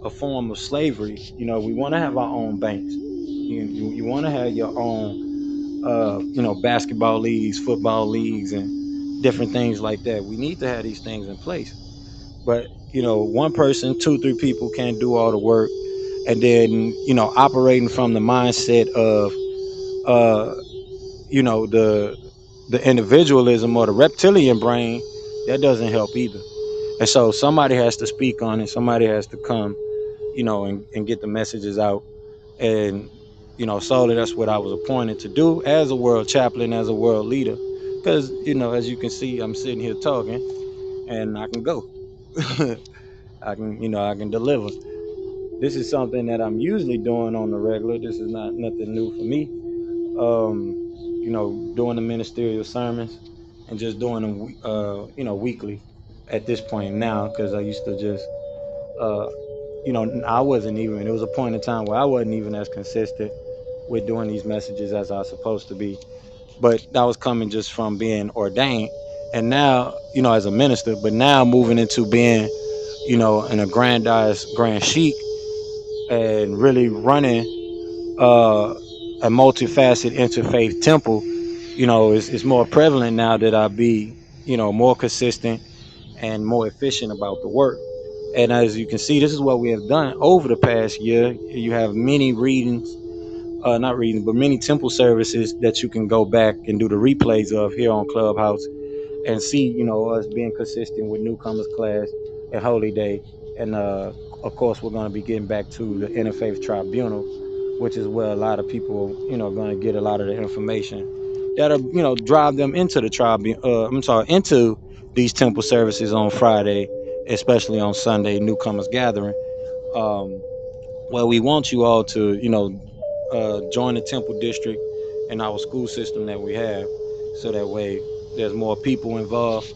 a form of slavery, we want to have our own banks. You want to have your own, basketball leagues, football leagues, and different things like that. We need to have these things in place. But one person, two, three people can't do all the work. And then operating from the mindset of uh, the individualism or the reptilian brain, that doesn't help either. And so somebody has to speak on it. Somebody has to come, and get the messages out. And solely that's what I was appointed to do as a world chaplain, as a world leader. Because as you can see, I'm sitting here talking, and I can go. I can deliver. This is something that I'm usually doing on the regular. This is not nothing new for me. Doing the ministerial sermons and just doing them, weekly at this point now, because I used to just, uh, I wasn't even. It was a point in time where I wasn't even as consistent with doing these messages as I was supposed to be. But that was coming just from being ordained, and now, as a minister. But now moving into being, an aggrandized grand sheik, and really running a multifaceted interfaith temple. It's more prevalent now that I be, more consistent and more efficient about the work. And as you can see, this is what we have done over the past year. You have many readings, not readings, but many temple services that you can go back and do the replays of here on Clubhouse, and see, us being consistent with newcomers class and holy day. And of course, we're going to be getting back to the interfaith tribunal, which is where a lot of people, going to get a lot of the information that'll, drive them into the into these temple services on Friday, especially on Sunday, newcomers gathering. Um, well, we want you all to, join the temple district and our school system that we have, so that way there's more people involved.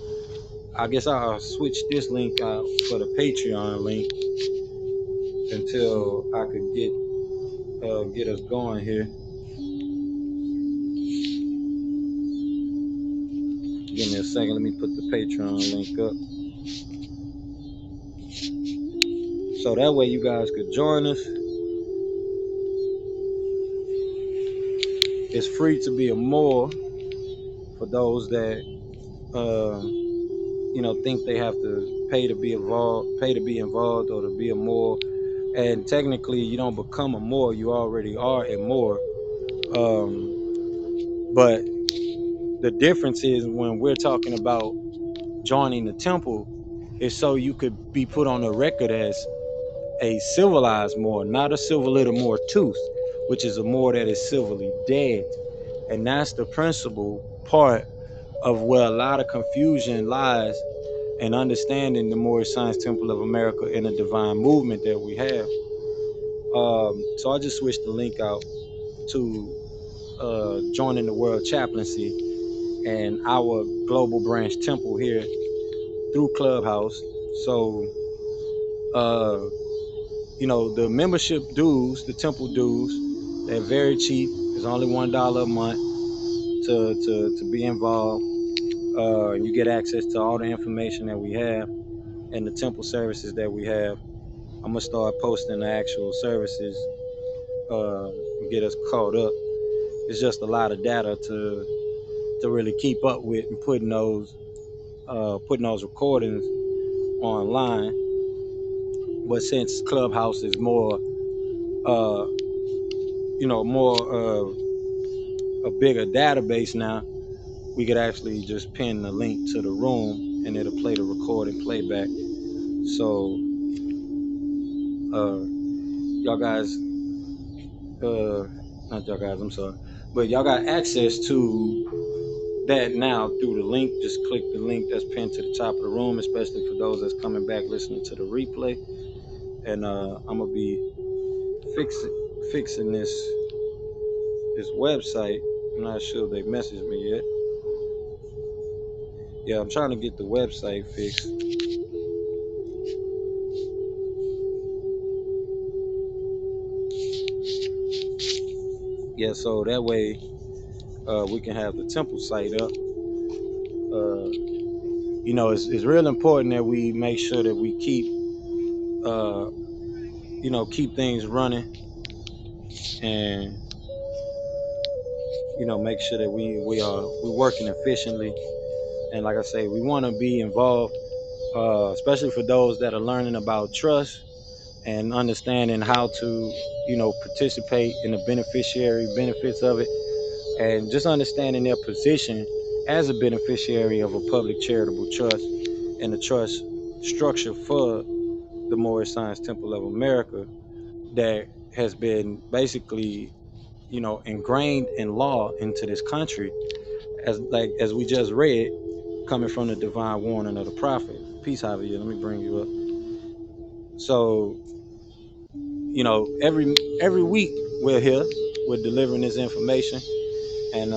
I guess I'll switch this link out for the Patreon link until I could get us going here. Give me a second. Let me put the Patreon link up, so that way you guys could join us. It's free to be a Moor for those that think they have to pay to be involved, or to be a Moor. And technically, you don't become a Moor; you already are a Moor. But the difference is when we're talking about joining the temple, is so you could be put on the record as a civilized Moor, not a silver little Moor tooth, which is a Moor that is civilly dead. And that's the principal part of where a lot of confusion lies in understanding the Moorish Science Temple of America and the divine movement that we have. So I just switched the link out to joining the World Chaplaincy and our global branch temple here through Clubhouse. So, the membership dues, the temple dues, they're very cheap. It's only $1 a month to be involved. You get access to all the information that we have and the temple services that we have. I'm gonna start posting the actual services, and get us caught up. It's just a lot of data to really keep up with, and putting those recordings online. But since Clubhouse is more a bigger database now, we could actually just pin the link to the room and it'll play the recording playback. So y'all guys, not y'all guys, I'm sorry, but y'all got access to that now through the link. Just click the link that's pinned to the top of the room, especially for those that's coming back listening to the replay. And I'm gonna be fixing this website. I'm not sure if they messaged me yet. Yeah, I'm trying to get the website fixed. Yeah, so that way we can have the temple site up. It's real important that we make sure that we keep things running, and make sure that we're working efficiently. And like I say, we want to be involved, especially for those that are learning about trust and understanding how to participate in the beneficiary benefits of it, and just understanding their position as a beneficiary of a public charitable trust and the trust structure for the Moorish Science Temple of America that has been basically ingrained in law into this country, as we just read, coming from the divine warning of the prophet. Peace, Javier. Let me bring you up. So every week we're here, we're delivering this information. And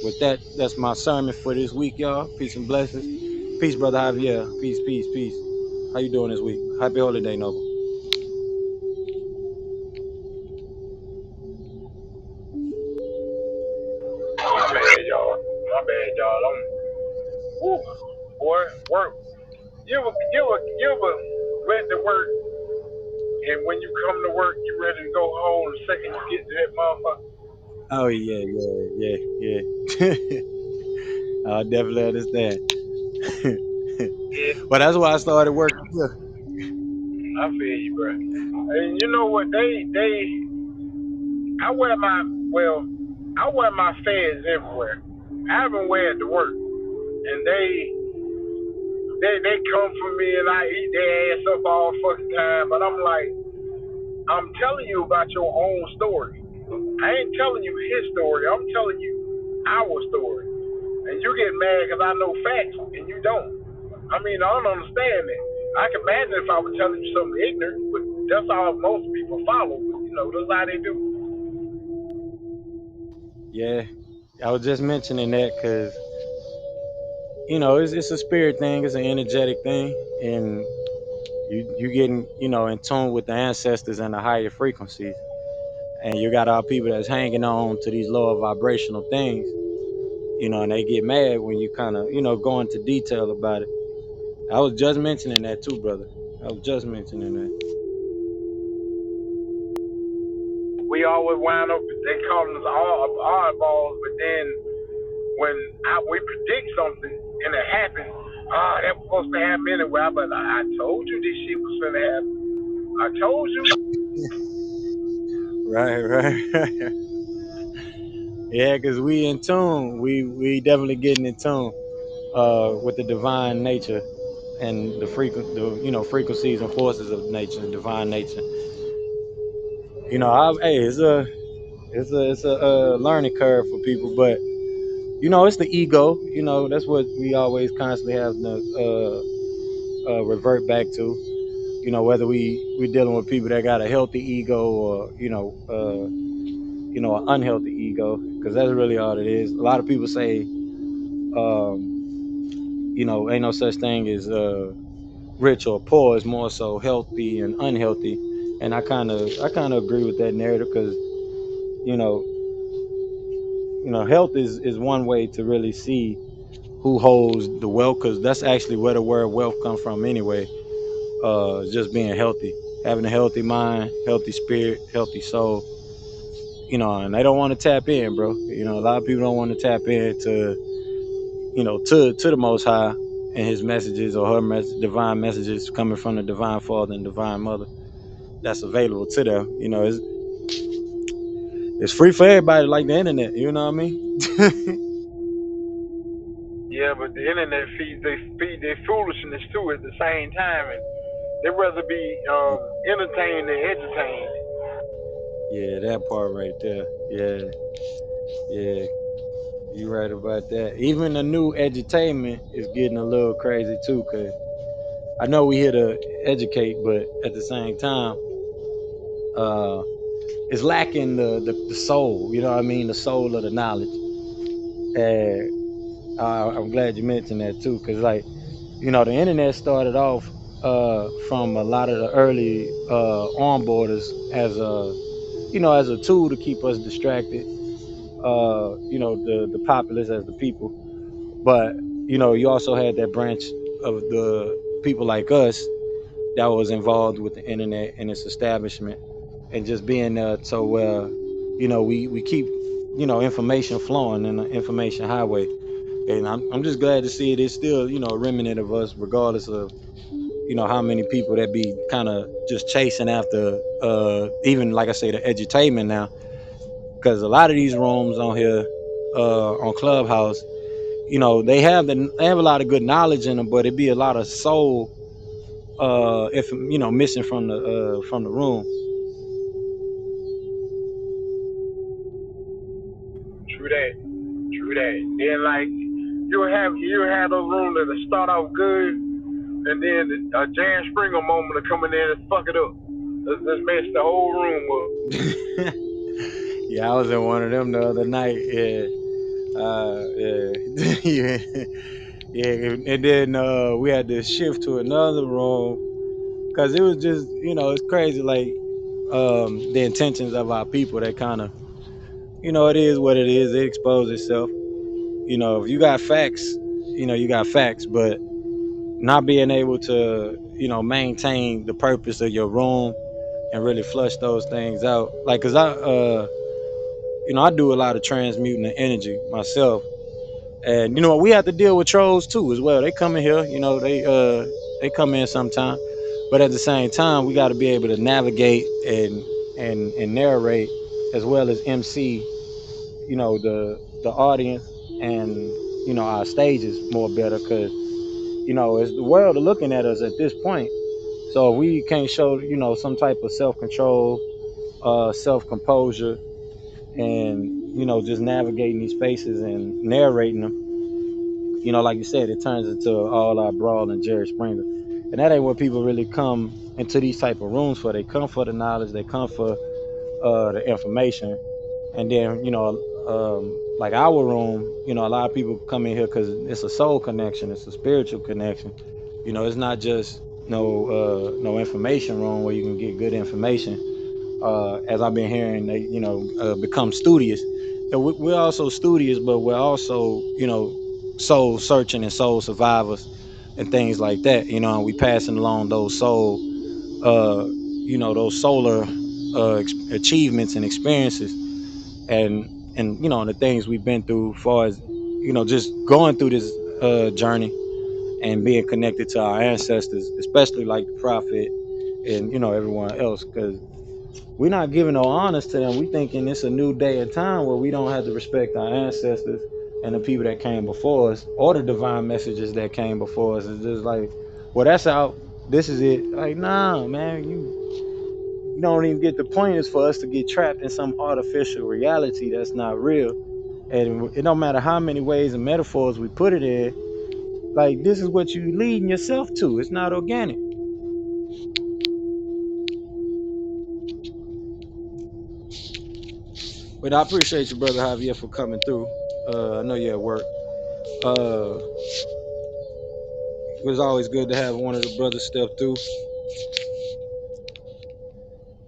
with that, that's my sermon for this week, y'all. Peace and blessings. Peace, brother Javier. Peace, peace, peace. How you doing this week? Happy holiday, Noble. My bad, y'all. Boy, work. You ever went to work, and when you come to work, you ready to go home the second you get to that motherfucker? Oh yeah. I definitely understand. Yeah, But that's why I started working here. I feel you, bro. And you know what? I wear my feds everywhere. I haven't wear it to work, and they come for me, and I eat their ass up all fucking time. But I'm like, I'm telling you about your own story. I ain't telling you his story. I'm telling you our story. And you get mad because I know facts and you don't. I mean, I don't understand that. I can imagine if I was telling you something ignorant, but that's all most people follow. That's how they do. Yeah, I was just mentioning that because it's a spirit thing, it's an energetic thing, and you getting in tune with the ancestors and the higher frequencies, and you got our people that's hanging on to these lower vibrational things, and they get mad when you kind of go into detail about it. I was just mentioning that too, brother. I was just mentioning that. We always wind up, they call us oddballs, but then when we predict something and it happens, That was supposed to happen anyway. But I told you this shit was gonna happen. I told you. Right. Yeah, because we in tune. We definitely getting in tune with the divine nature and the frequencies and forces of nature, divine nature. Hey, it's a learning curve for people, but it's the ego. That's what we always constantly have to revert back to. Whether we dealing with people that got a healthy ego or an unhealthy ego, because that's really all it is. A lot of people say, ain't no such thing as rich or poor. It's more so healthy and unhealthy, and I kind of agree with that narrative because you know health is one way to really see who holds the wealth, because that's actually where the word wealth comes from anyway. Just being healthy, having a healthy mind, healthy spirit, healthy soul. And they don't want to tap in, bro. A lot of people don't want to tap into to the Most High and His messages or her divine messages coming from the Divine Father and Divine Mother that's available to them. It's free for everybody, like the internet. You know what I mean? Yeah, but the internet feed their foolishness too at the same time, and they'd rather be entertained than entertained. Yeah, that part right there. Yeah, you right about that. Even the new edutainment is getting a little crazy too, cause I know we here to educate, but at the same time, uh, it's lacking the soul. You know what I mean? The soul of the knowledge. And I'm glad you mentioned that too, cause like the internet started off from a lot of the early onboarders as a tool to keep us distracted. The populace as the people, but you also had that branch of the people like us that was involved with the internet and its establishment and just being there so we keep information flowing in the information highway. And I'm just glad to see it is still a remnant of us, regardless of how many people that be kind of just chasing after even, like I say, the edutainment now, because a lot of these rooms on here on Clubhouse, they have a lot of good knowledge in them, but it be a lot of soul if missing from the room. True that. True that. Then like you'll have those rooms that'll start off good, and then a Jan Springer moment will come in there and fuck it up. Let's mess the whole room up. Yeah, I was in one of them the other night. Yeah, yeah, yeah. And then we had to shift to another room because it was just it's crazy. Like the intentions of our people, that kind of it is what it is. It exposes itself. If you got facts, you got facts, but not being able to maintain the purpose of your room and really flush those things out. Like, cause I do a lot of transmuting the energy myself, and we have to deal with trolls too as well. They come in here, they come in sometime, but at the same time we got to be able to navigate and narrate as well as MC the audience and our stages more better, because it's the world are looking at us at this point. So if we can't show some type of self-control, self-composure, and just navigating these spaces and narrating them, like you said, it turns into all our brawl and Jerry Springer. And that ain't what people really come into these type of rooms for. They come for the knowledge, they come for the information. And then like our room, a lot of people come in here because it's a soul connection, it's a spiritual connection. It's not just no information room where you can get good information. As I've been hearing, they become studious. And we're also studious, but we're also soul searching and soul survivors and things like that. And we passing along those those solar achievements and experiences, and the things we've been through, as far as just going through this journey, and being connected to our ancestors, especially like the prophet and everyone else, because we're not giving no honors to them. We thinking it's a new day and time where we don't have to respect our ancestors and the people that came before us, or the divine messages that came before us. It's just like, well, that's out. This is it. Like, nah, man, you don't even get the point. Is for us to get trapped in some artificial reality that's not real. And it don't matter how many ways and metaphors we put it in. Like, this is what you leading yourself to. It's not organic. But I appreciate you, brother Javier, for coming through. I know you're at work. It was always good to have one of the brothers step through.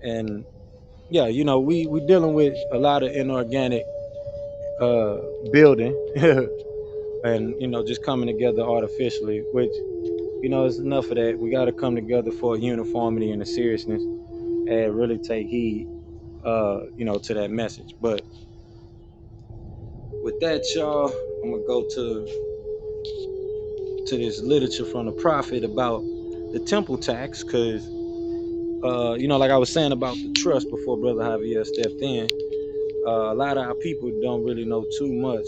And yeah, we dealing with a lot of inorganic uh building and just coming together artificially, which it's enough of that. We got to come together for a uniformity and a seriousness and really take heed to that message. But with that, y'all, I'm gonna go to this literature from the prophet about the temple tax, because like I was saying about the trust before brother Javier stepped in. A lot of our people don't really know too much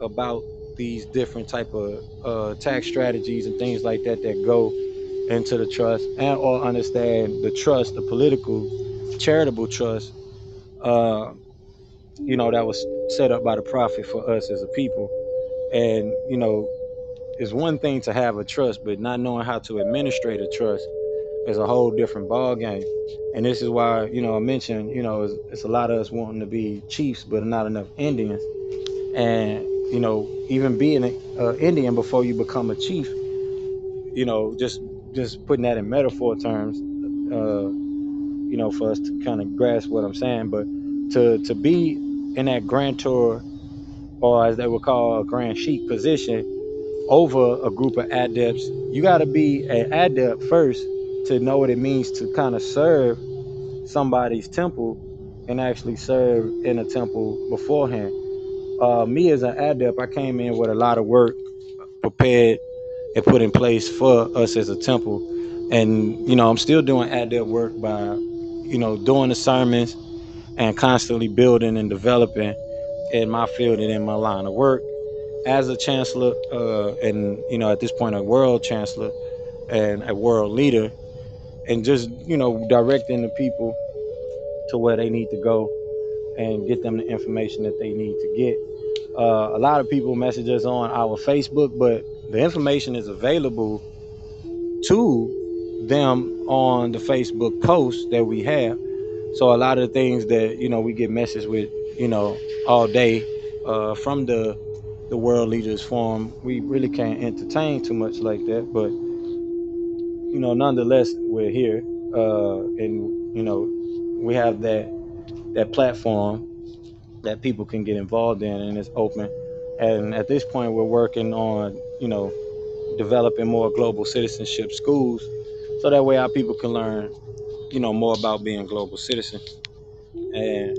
about these different type of tax strategies and things like that go into the trust, and or understand the trust, the political charitable trust that was set up by the prophet for us as a people. And it's one thing to have a trust, but not knowing how to administrate a trust is a whole different ball game. And this is why I mentioned it's a lot of us wanting to be chiefs but not enough Indians. And even being an Indian before you become a chief, just putting that in metaphor terms, for us to kind of grasp what I'm saying. But to be in that grand tour, or as they would call a grand sheik position over a group of adepts, you got to be an adept first to know what it means to kind of serve somebody's temple and actually serve in a temple beforehand. Me as an adept, I came in with a lot of work prepared and put in place for us as a temple. And I'm still doing adept work by doing the sermons and constantly building and developing in my field and in my line of work as a chancellor, and at this point a world chancellor and a world leader, and just directing the people to where they need to go and get them the information that they need to get. A lot of people message us on our Facebook, but the information is available to them on the Facebook posts that we have. So a lot of the things that we get messaged with all day from the world leaders forum, we really can't entertain too much like that. But nonetheless, we're here, and we have that platform that people can get involved in, and it's open. And at this point, we're working on developing more global citizenship schools, so that way our people can learn more about being global citizens. And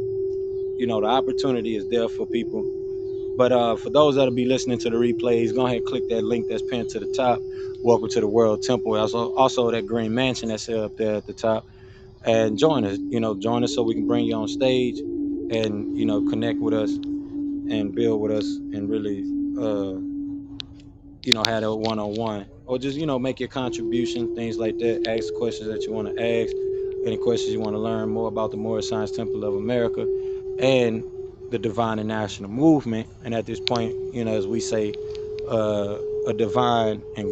the opportunity is there for people. But for those that'll be listening to the replays, go ahead and click that link that's pinned to the top. Welcome to the World Temple. Also that green mansion that's up there at the top. And join us. Join us so we can bring you on stage and connect with us and build with us and really have a one-on-one, or just make your contribution, things like that. Ask questions that you want to ask, any questions you want to learn more about the Moorish Science Temple of America and the divine and national movement. And at this point, as we say, a divine and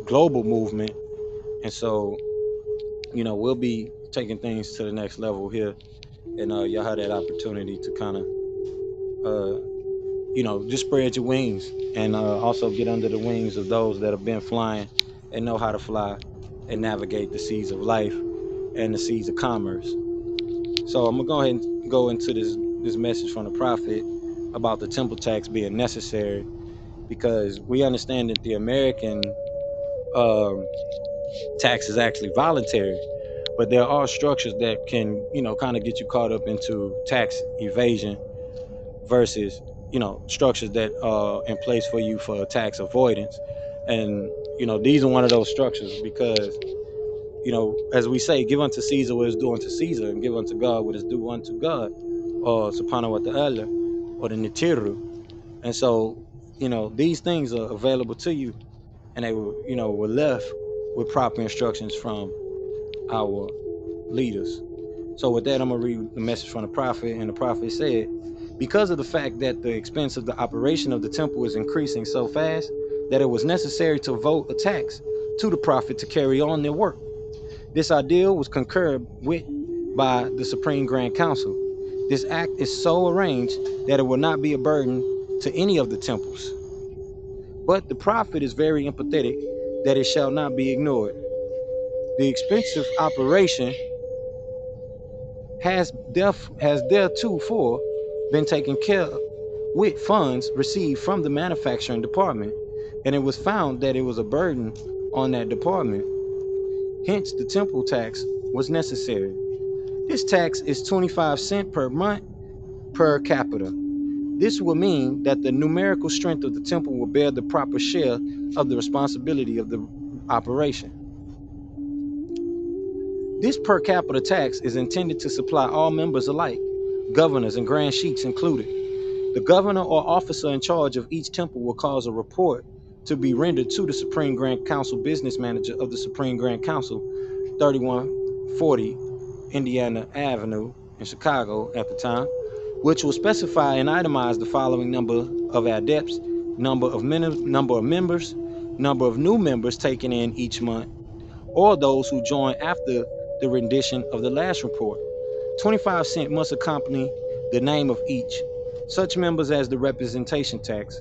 global movement. And so we'll be taking things to the next level here, and y'all have that opportunity to kind of just spread your wings, and also get under the wings of those that have been flying and know how to fly and navigate the seas of life and the seas of commerce. So I'm gonna go ahead and go into this message from the prophet about the temple tax being necessary, because we understand that the American tax is actually voluntary, but there are structures that can kind of get you caught up into tax evasion versus structures that are in place for you for tax avoidance. And these are one of those structures because as we say, give unto Caesar what is due unto Caesar, and give unto God what is due unto God, or subhanahu wa ta'ala, or the Nitiru. And so, these things are available to you, and they were left with proper instructions from our leaders. So with that, I'm gonna read the message from the prophet, and the prophet said, because of the fact that the expense of the operation of the temple is increasing so fast that it was necessary to vote a tax to the prophet to carry on their work. This ideal was concurred with by the Supreme Grand Council. This act is so arranged that it will not be a burden to any of the temples. But the prophet is very empathetic that it shall not be ignored. The expensive operation has theretofore been taken care of with funds received from the manufacturing department, and it was found that it was a burden on that department. Hence, the temple tax was necessary. This tax is 25 cents per month per capita. This will mean that the numerical strength of the temple will bear the proper share of the responsibility of the operation. This per capita tax is intended to supply all members alike, governors and grand sheiks included. The governor or officer in charge of each temple will cause a report to be rendered to the Supreme Grand Council business manager of the Supreme Grand Council, 3140 Indiana Avenue in Chicago at the time, which will specify and itemize the following number of adepts, number of members, number of new members taken in each month, or those who join after the rendition of the last report. 25 cents must accompany the name of each, such members as the representation tax.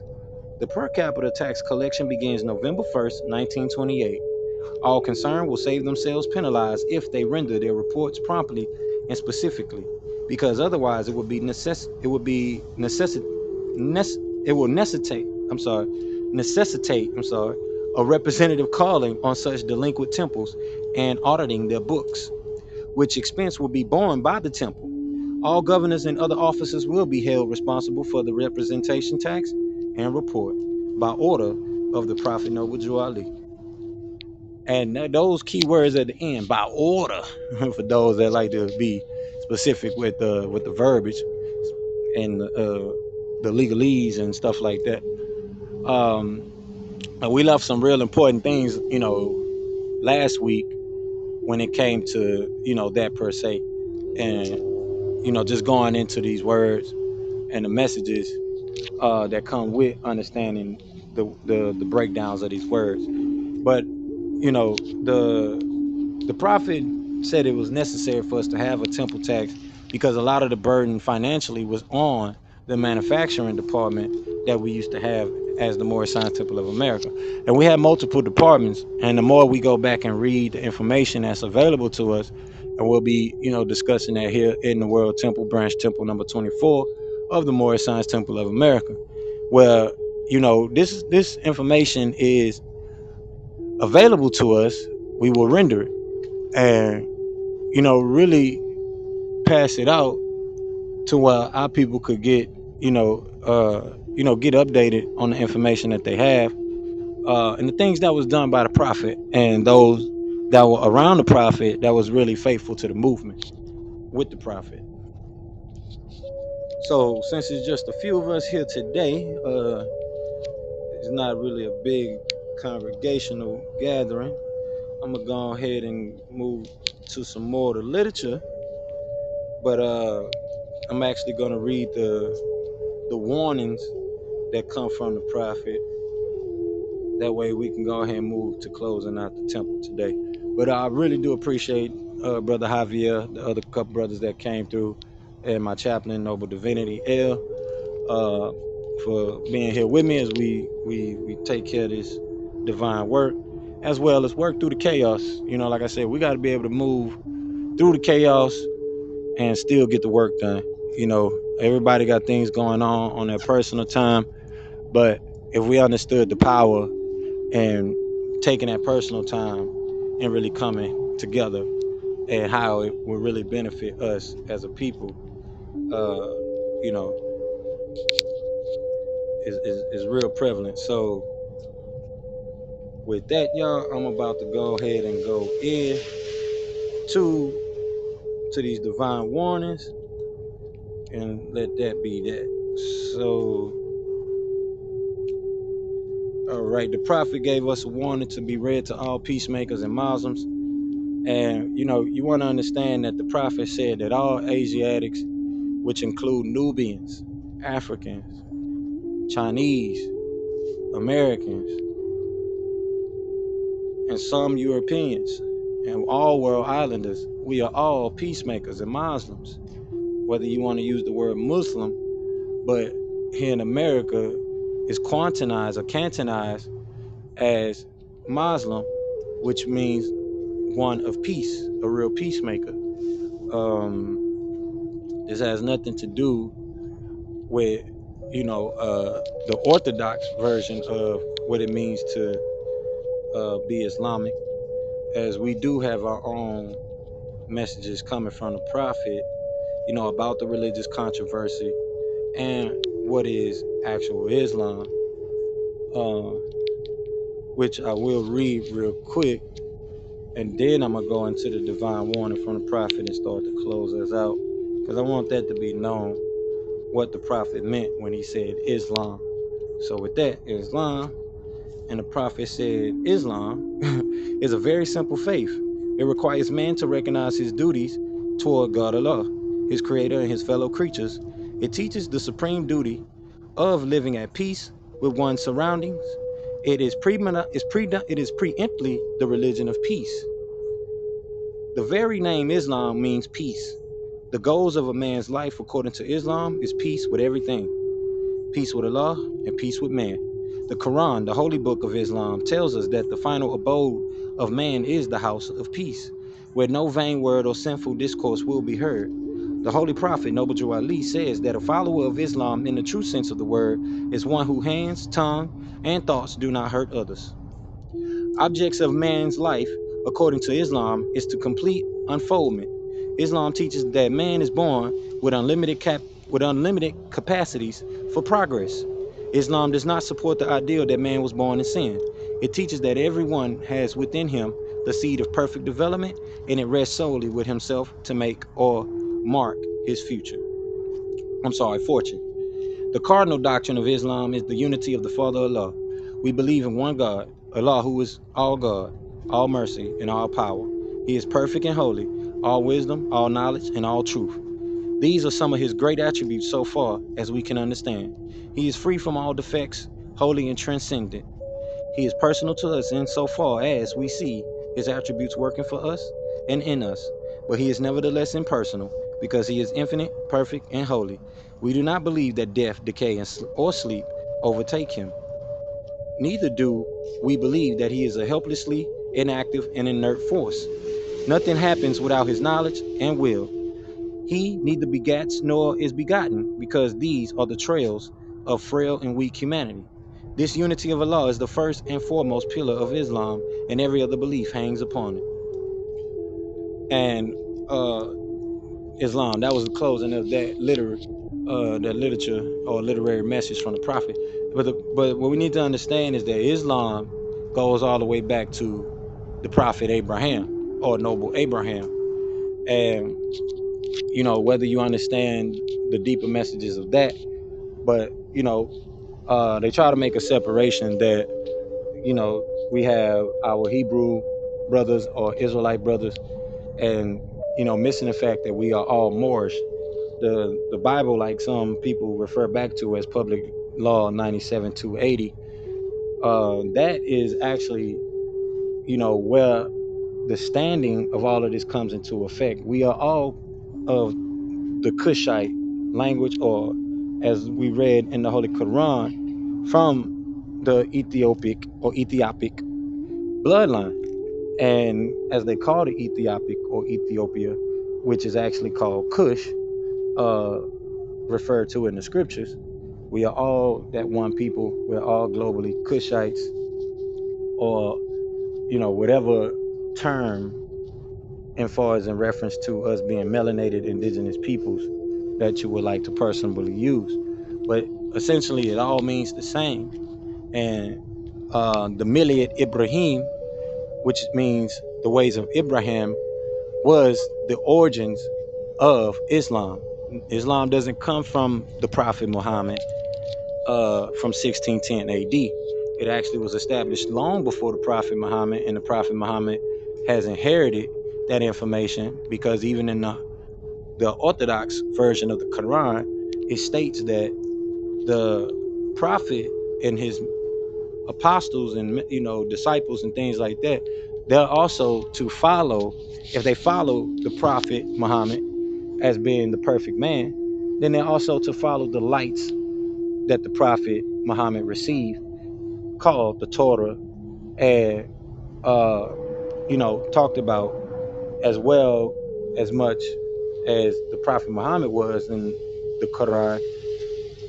The per capita tax collection begins November 1st, 1928. All concerned will save themselves penalized if they render their reports promptly and specifically, because otherwise it will necessitate a representative calling on such delinquent temples and auditing their books, which expense will be borne by the temple. All governors and other officers will be held responsible for the representation tax and report by order of the Prophet Noble Drew Ali. And those key words at the end, by order, for those that like to be specific with the verbiage and the legalese and stuff like that. We left some real important things, last week when it came to that per se, and just going into these words and the messages that come with understanding the breakdowns of these words. But the prophet said it was necessary for us to have a temple tax because a lot of the burden financially was on the manufacturing department that we used to have as the Moorish Science Temple of America. And we have multiple departments, and the more we go back and read the information that's available to us, and we'll be discussing that here in the World Temple Branch Temple number 24 of the Moorish Science Temple of America, where this information is available to us. We will render it and really pass it out to where our people could get get updated on the information that they have, and the things that was done by the prophet and those that were around the prophet that was really faithful to the movement with the prophet. So since it's just a few of us here today, it's not really a big congregational gathering. I'm gonna go ahead and move to some more of the literature, but I'm actually gonna read the warnings that come from the prophet. That way we can go ahead and move to closing out the temple today. But I really do appreciate Brother Javier, the other couple brothers that came through, and my chaplain, Noble Divinity L, for being here with me as we take care of this divine work, as well as work through the chaos. Like I said, we got to be able to move through the chaos and still get the work done. Everybody got things going on their personal time, but if we understood the power and taking that personal time and really coming together and how it will really benefit us as a people, is real prevalent. So with that, y'all, I'm about to go ahead and go in to these divine warnings and let that be that. So, all right, the prophet gave us a warning to be read to all peacemakers and Muslims. And you want to understand that the prophet said that all Asiatics, which include Nubians, Africans, Chinese, Americans, and some Europeans, and all world islanders, we are all peacemakers and Muslims. Whether you want to use the word Muslim, but here in America is quantonized or cantonized as Muslim, which means one of peace, a real peacemaker. This has nothing to do with the Orthodox version of what it means to be Islamic, as we do have our own messages coming from the prophet, about the religious controversy and what is actual Islam, which I will read real quick, and then I'm gonna go into the divine warning from the prophet and start to close us out, because I want that to be known what the prophet meant when he said Islam. So with that, Islam, and the prophet said Islam is a very simple faith. It requires man to recognize his duties toward God Allah, his creator, and his fellow creatures. It teaches the supreme duty of living at peace with one's surroundings. It is preemptively the religion of peace. The very name Islam means peace. The goals of a man's life, according to Islam, is peace with everything. Peace with Allah and peace with man. The Qur'an, the holy book of Islam, tells us that the final abode of man is the house of peace, where no vain word or sinful discourse will be heard. The Holy Prophet, Noble Drew Ali, says that a follower of Islam in the true sense of the word is one whose hands, tongue, and thoughts do not hurt others. Objects of man's life, according to Islam, is to complete unfoldment. Islam teaches that man is born with unlimited capacities for progress. Islam does not support the ideal that man was born in sin. It teaches that everyone has within him the seed of perfect development, and it rests solely with himself to make or mark his fortune. The cardinal doctrine of Islam is the unity of the Father Allah. We believe in one God, Allah, who is all God, all mercy, and all power. He is perfect and holy, all wisdom, all knowledge, and all truth. These are some of his great attributes so far as we can understand. He is free from all defects, holy and transcendent. He is personal to us insofar as we see his attributes working for us and in us, but he is nevertheless impersonal because he is infinite, perfect, and holy. We do not believe that death, decay, or sleep overtake him. Neither do we believe that he is a helplessly inactive and inert force. Nothing happens without his knowledge and will. He neither begats nor is begotten, because these are the trails of frail and weak humanity. This unity of Allah is the first and foremost pillar of Islam, and every other belief hangs upon it. And Islam, that was the closing of that literature or literary message from the prophet. But what we need to understand is that Islam goes all the way back to the prophet Abraham, or noble Abraham. And whether you understand the deeper messages of that, but they try to make a separation that we have our Hebrew brothers or Israelite brothers, and missing the fact that we are all Moorish. The Bible, like some people refer back to as Public Law 97-280, that is actually where the standing of all of this comes into effect. We are all of the Cushite language, or as we read in the Holy Qur'an, from the Ethiopic bloodline. And as they call the Ethiopic or Ethiopia, which is actually called Cush, referred to in the scriptures, we are all that one people. We're all globally Cushites, or whatever term as far as in reference to us being melanated indigenous peoples that you would like to personally use. But essentially it all means the same. And the Milliyat Ibrahim, which means the ways of Ibrahim, was the origins of Islam. Islam doesn't come from the Prophet Muhammad from 1610 AD. It actually was established long before the Prophet Muhammad, and the Prophet Muhammad has inherited that information, because even in the Orthodox version of the Qur'an, it states that the Prophet and his apostles and disciples and things like that, they're also to follow. If they follow the Prophet Muhammad as being the perfect man, then they're also to follow the lights that the Prophet Muhammad received, called the Torah, and talked about, as well as much as the Prophet Muhammad was in the Quran,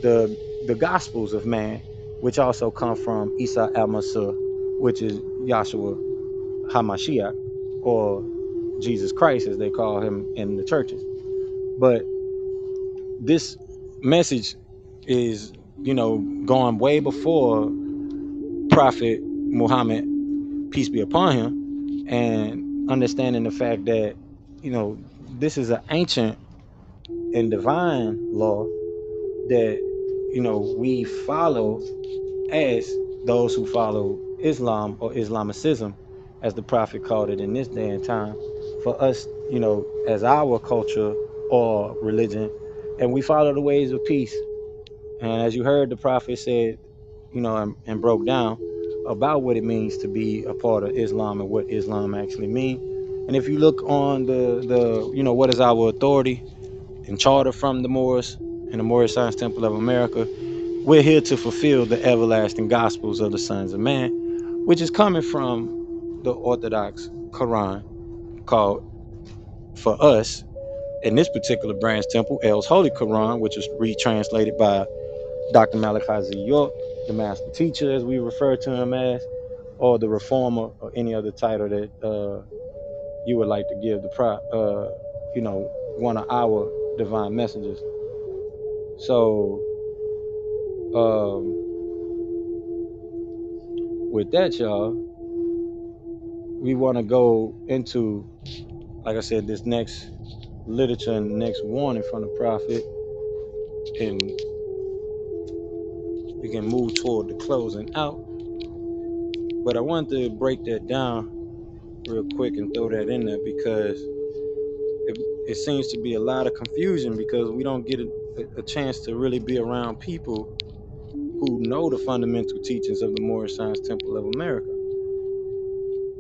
the Gospels of man, which also come from Isa al-Masih, which is Yahshua HaMashiach, or Jesus Christ, as they call him in the churches. But this message is, going way before Prophet Muhammad, peace be upon him, and understanding the fact that, this is an ancient and divine law that, we follow as those who follow Islam, or Islamicism, as the Prophet called it in this day and time, for us, as our culture or religion, and we follow the ways of peace. And as you heard, the Prophet said, and broke down about what it means to be a part of Islam and what Islam actually means. And if you look on the what is our authority and charter from the Moors and the Moorish Science Temple of America, we're here to fulfill the everlasting gospels of the sons of man, which is coming from the Orthodox Quran, called, for us, in this particular branch temple, El's Holy Quran, which is retranslated by Dr. Malachi Z. York, the master teacher, as we refer to him as, or the reformer, or any other title that you would like to give the one of our divine messengers. So with that, y'all, we want to go into, like I said, this next literature and next warning from the Prophet, and we can move toward the closing out. But I wanted to break that down real quick and throw that in there, because it seems to be a lot of confusion, because we don't get a chance to really be around people who know the fundamental teachings of the Moorish Science Temple of America,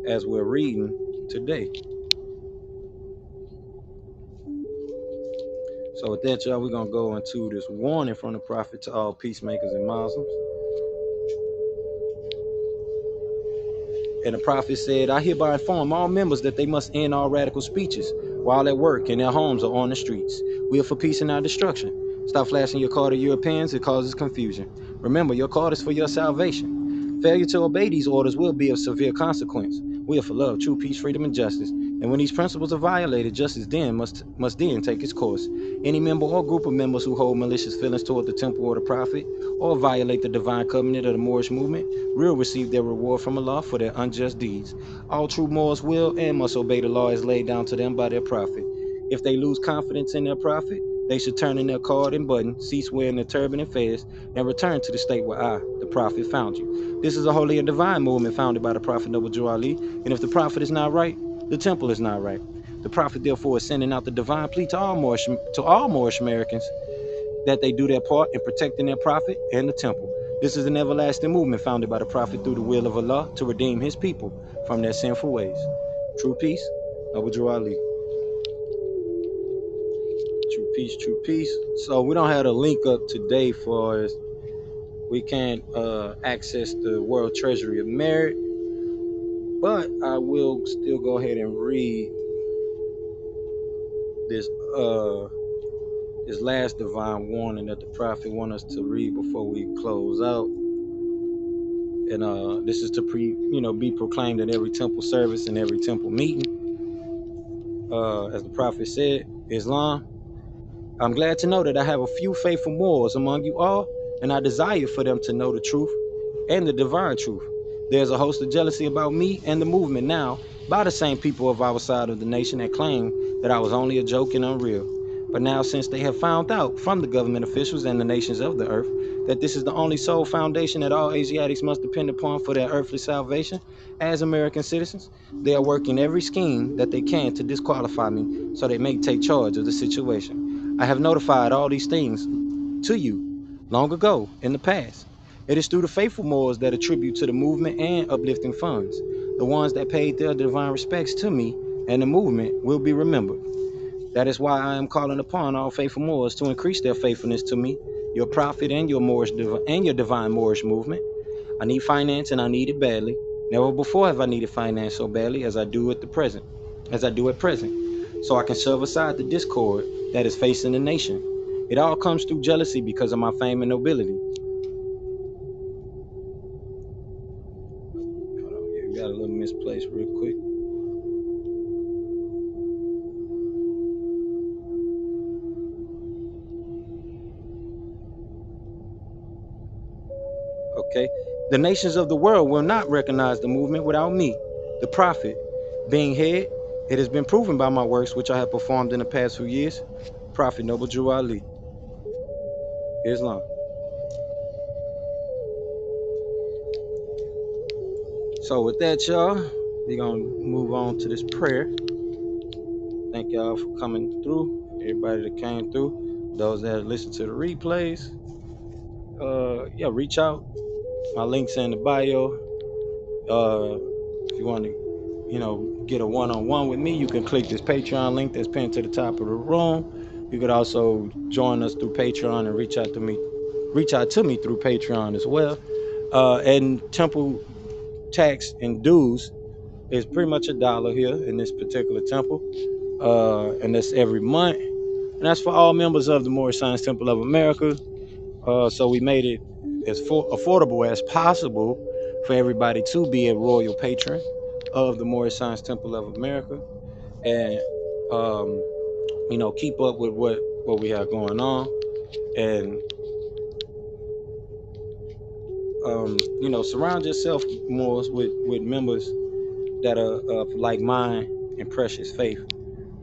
as we're reading today. So with that, y'all, we're going to go into this warning from the Prophet to all peacemakers and Muslims. And the Prophet said, I hereby inform all members that they must end all radical speeches while at work, in their homes, or on the streets. We are for peace and not destruction. Stop flashing your card to Europeans. It causes confusion. Remember, your card is for your salvation. Failure to obey these orders will be of severe consequence. We are for love, true peace, freedom, and justice. And when these principles are violated, justice then must then take its course. Any member or group of members who hold malicious feelings toward the temple or the Prophet, or violate the divine covenant of the Moorish movement, will receive their reward from Allah for their unjust deeds. All true Moors will and must obey the law as laid down to them by their Prophet. If they lose confidence in their Prophet, they should turn in their card and button, cease wearing their turban and fez, and return to the state where I, the Prophet, found you. This is a holy and divine movement founded by the Prophet Zabuwr, and if the Prophet is not right, the temple is not right. The Prophet therefore is sending out the divine plea to all Moorish Americans that they do their part in protecting their Prophet and the temple. This is an everlasting movement founded by the Prophet through the will of Allah to redeem his people from their sinful ways. True peace, Zabuwr. True peace, true peace. So we don't have the link up today for us. We can't access the World Treasury of Merit, but I will still go ahead and read this last divine warning that the Prophet wants us to read before we close out. And this is to be proclaimed at every temple service and every temple meeting. As the Prophet said, Islam, I'm glad to know that I have a few faithful Moors among you all, and I desire for them to know the truth and the divine truth. There's a host of jealousy about me and the movement now by the same people of our side of the nation that claim that I was only a joke and unreal. But now, since they have found out from the government officials and the nations of the earth that this is the only sole foundation that all Asiatics must depend upon for their earthly salvation as American citizens, they are working every scheme that they can to disqualify me so they may take charge of the situation. I have notified all these things to you long ago in the past. It is through the faithful Moors that attribute to the movement and uplifting funds. The ones that paid their divine respects to me and the movement will be remembered. That is why I am calling upon all faithful Moors to increase their faithfulness to me, your prophet, and your Moorish and your divine Moorish movement. I need finance, and I need it badly. Never before have I needed finance so badly as I do at present. So I can shove aside the discord that is facing the nation. It all comes through jealousy because of my fame and nobility. Hold on, you got a little misplaced real quick. Okay. The nations of the world will not recognize the movement without me, the prophet, being head. It has been proven by my works which I have performed in the past few years. Prophet Noble Drew Ali, Islam. So with that, y'all, we're gonna move on to this prayer. Thank y'all for coming through. Everybody that came through, those that listened to the replays. Yeah, reach out. My link's in the bio. If you want to, get a one-on-one with me, you can click this Patreon link that's pinned to the top of the room. You could also join us through Patreon and reach out to me through Patreon as well. And temple tax and dues is pretty much $1 here in this particular temple, and that's every month, and that's for all members of the Moorish Science Temple of America. So we made it as affordable as possible for everybody to be a royal patron of the Moorish Science Temple of America, and keep up with what we have going on, and surround yourself more with members that are of like mind and precious faith.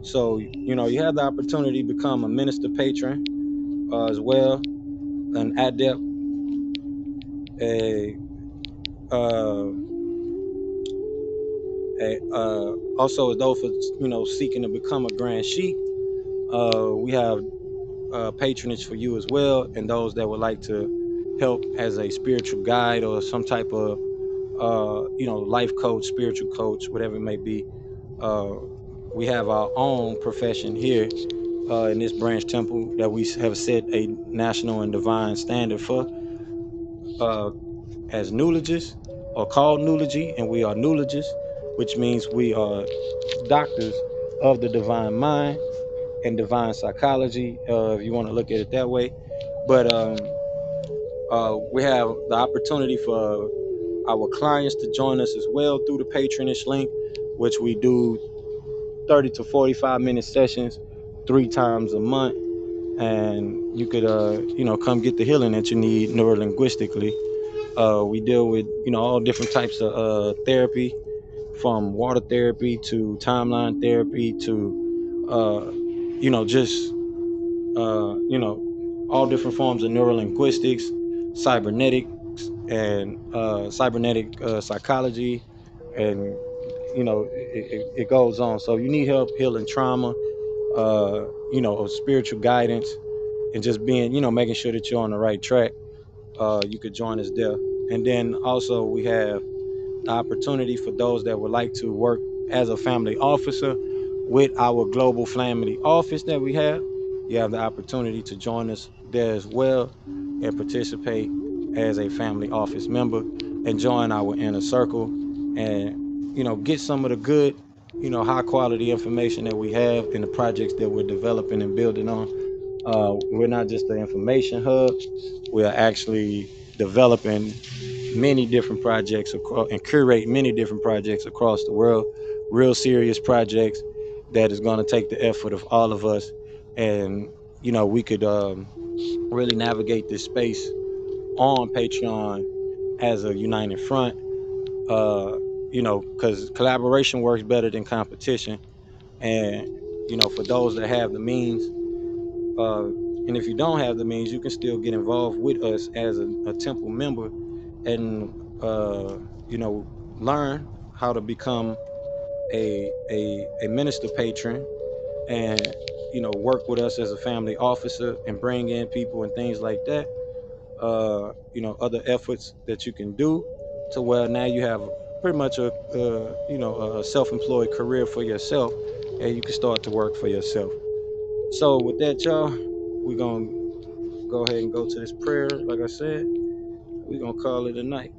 So you have the opportunity to become a minister patron as well, an adept, also as though for seeking to become a grand sheik. We have patronage for you as well, and those that would like to help as a spiritual guide or some type of life coach, spiritual coach, whatever it may be. We have our own profession here in this branch temple that we have set a national and divine standard for as neurologists, or called neurology, and we are neurologists, which means we are doctors of the divine mind and divine psychology, if you want to look at it that way. But we have the opportunity for our clients to join us as well through the patronage link, which we do 30 to 45 minute sessions 3 times a month, and you could come get the healing that you need neurolinguistically. We deal with all different types of therapy, from water therapy to timeline therapy to all different forms of neurolinguistics, cybernetics, and cybernetic psychology, and it goes on. So if you need help healing trauma, spiritual guidance, and just being making sure that you're on the right track, you could join us there. And then also we have the opportunity for those that would like to work as a family officer with our global family office that we have. You have the opportunity to join us there as well and participate as a family office member and join our inner circle, and get some of the good high quality information that we have in the projects that we're developing and building on. We're not just the information hub, we are actually developing many different projects and curate many different projects across the world, real serious projects that is going to take the effort of all of us, and we could really navigate this space on Patreon as a united front, Because collaboration works better than competition. And for those that have the means, and if you don't have the means, you can still get involved with us as a temple member, and uh, you know learn how to become a minister patron, and work with us as a family officer and bring in people and things like that. Other efforts that you can do to where now you have pretty much a self-employed career for yourself, and you can start to work for yourself. So with that, y'all, we're gonna go ahead and go to this prayer. Like I said, we're gonna call it a night.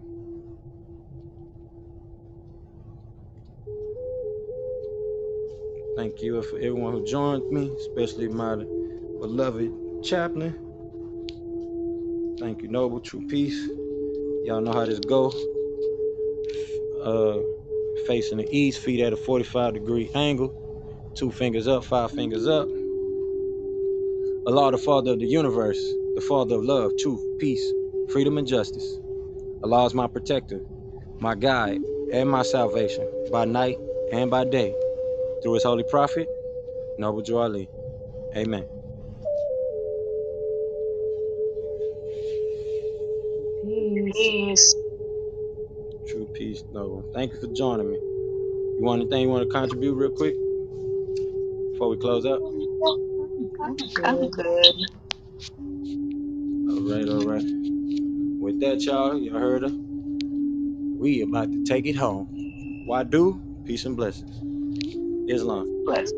Thank you for everyone who joined me, especially my beloved chaplain. Thank you, Noble, True Peace. Y'all know how this go. Facing the east, feet at a 45-degree angle. 2 fingers up, 5 fingers up. Allah, the Father of the universe, the Father of love, truth, peace, freedom, and justice. Allah is my protector, my guide, and my salvation, by night and by day, through His holy prophet, Noble Drew Ali. Amen. Peace. True peace, Noble. Thank you for joining me. You want anything you want to contribute real quick before we close out? I'm I'm good. good. All right. With that, y'all heard her. We about to take it home. Why do? Peace and blessings. Islam. Bless.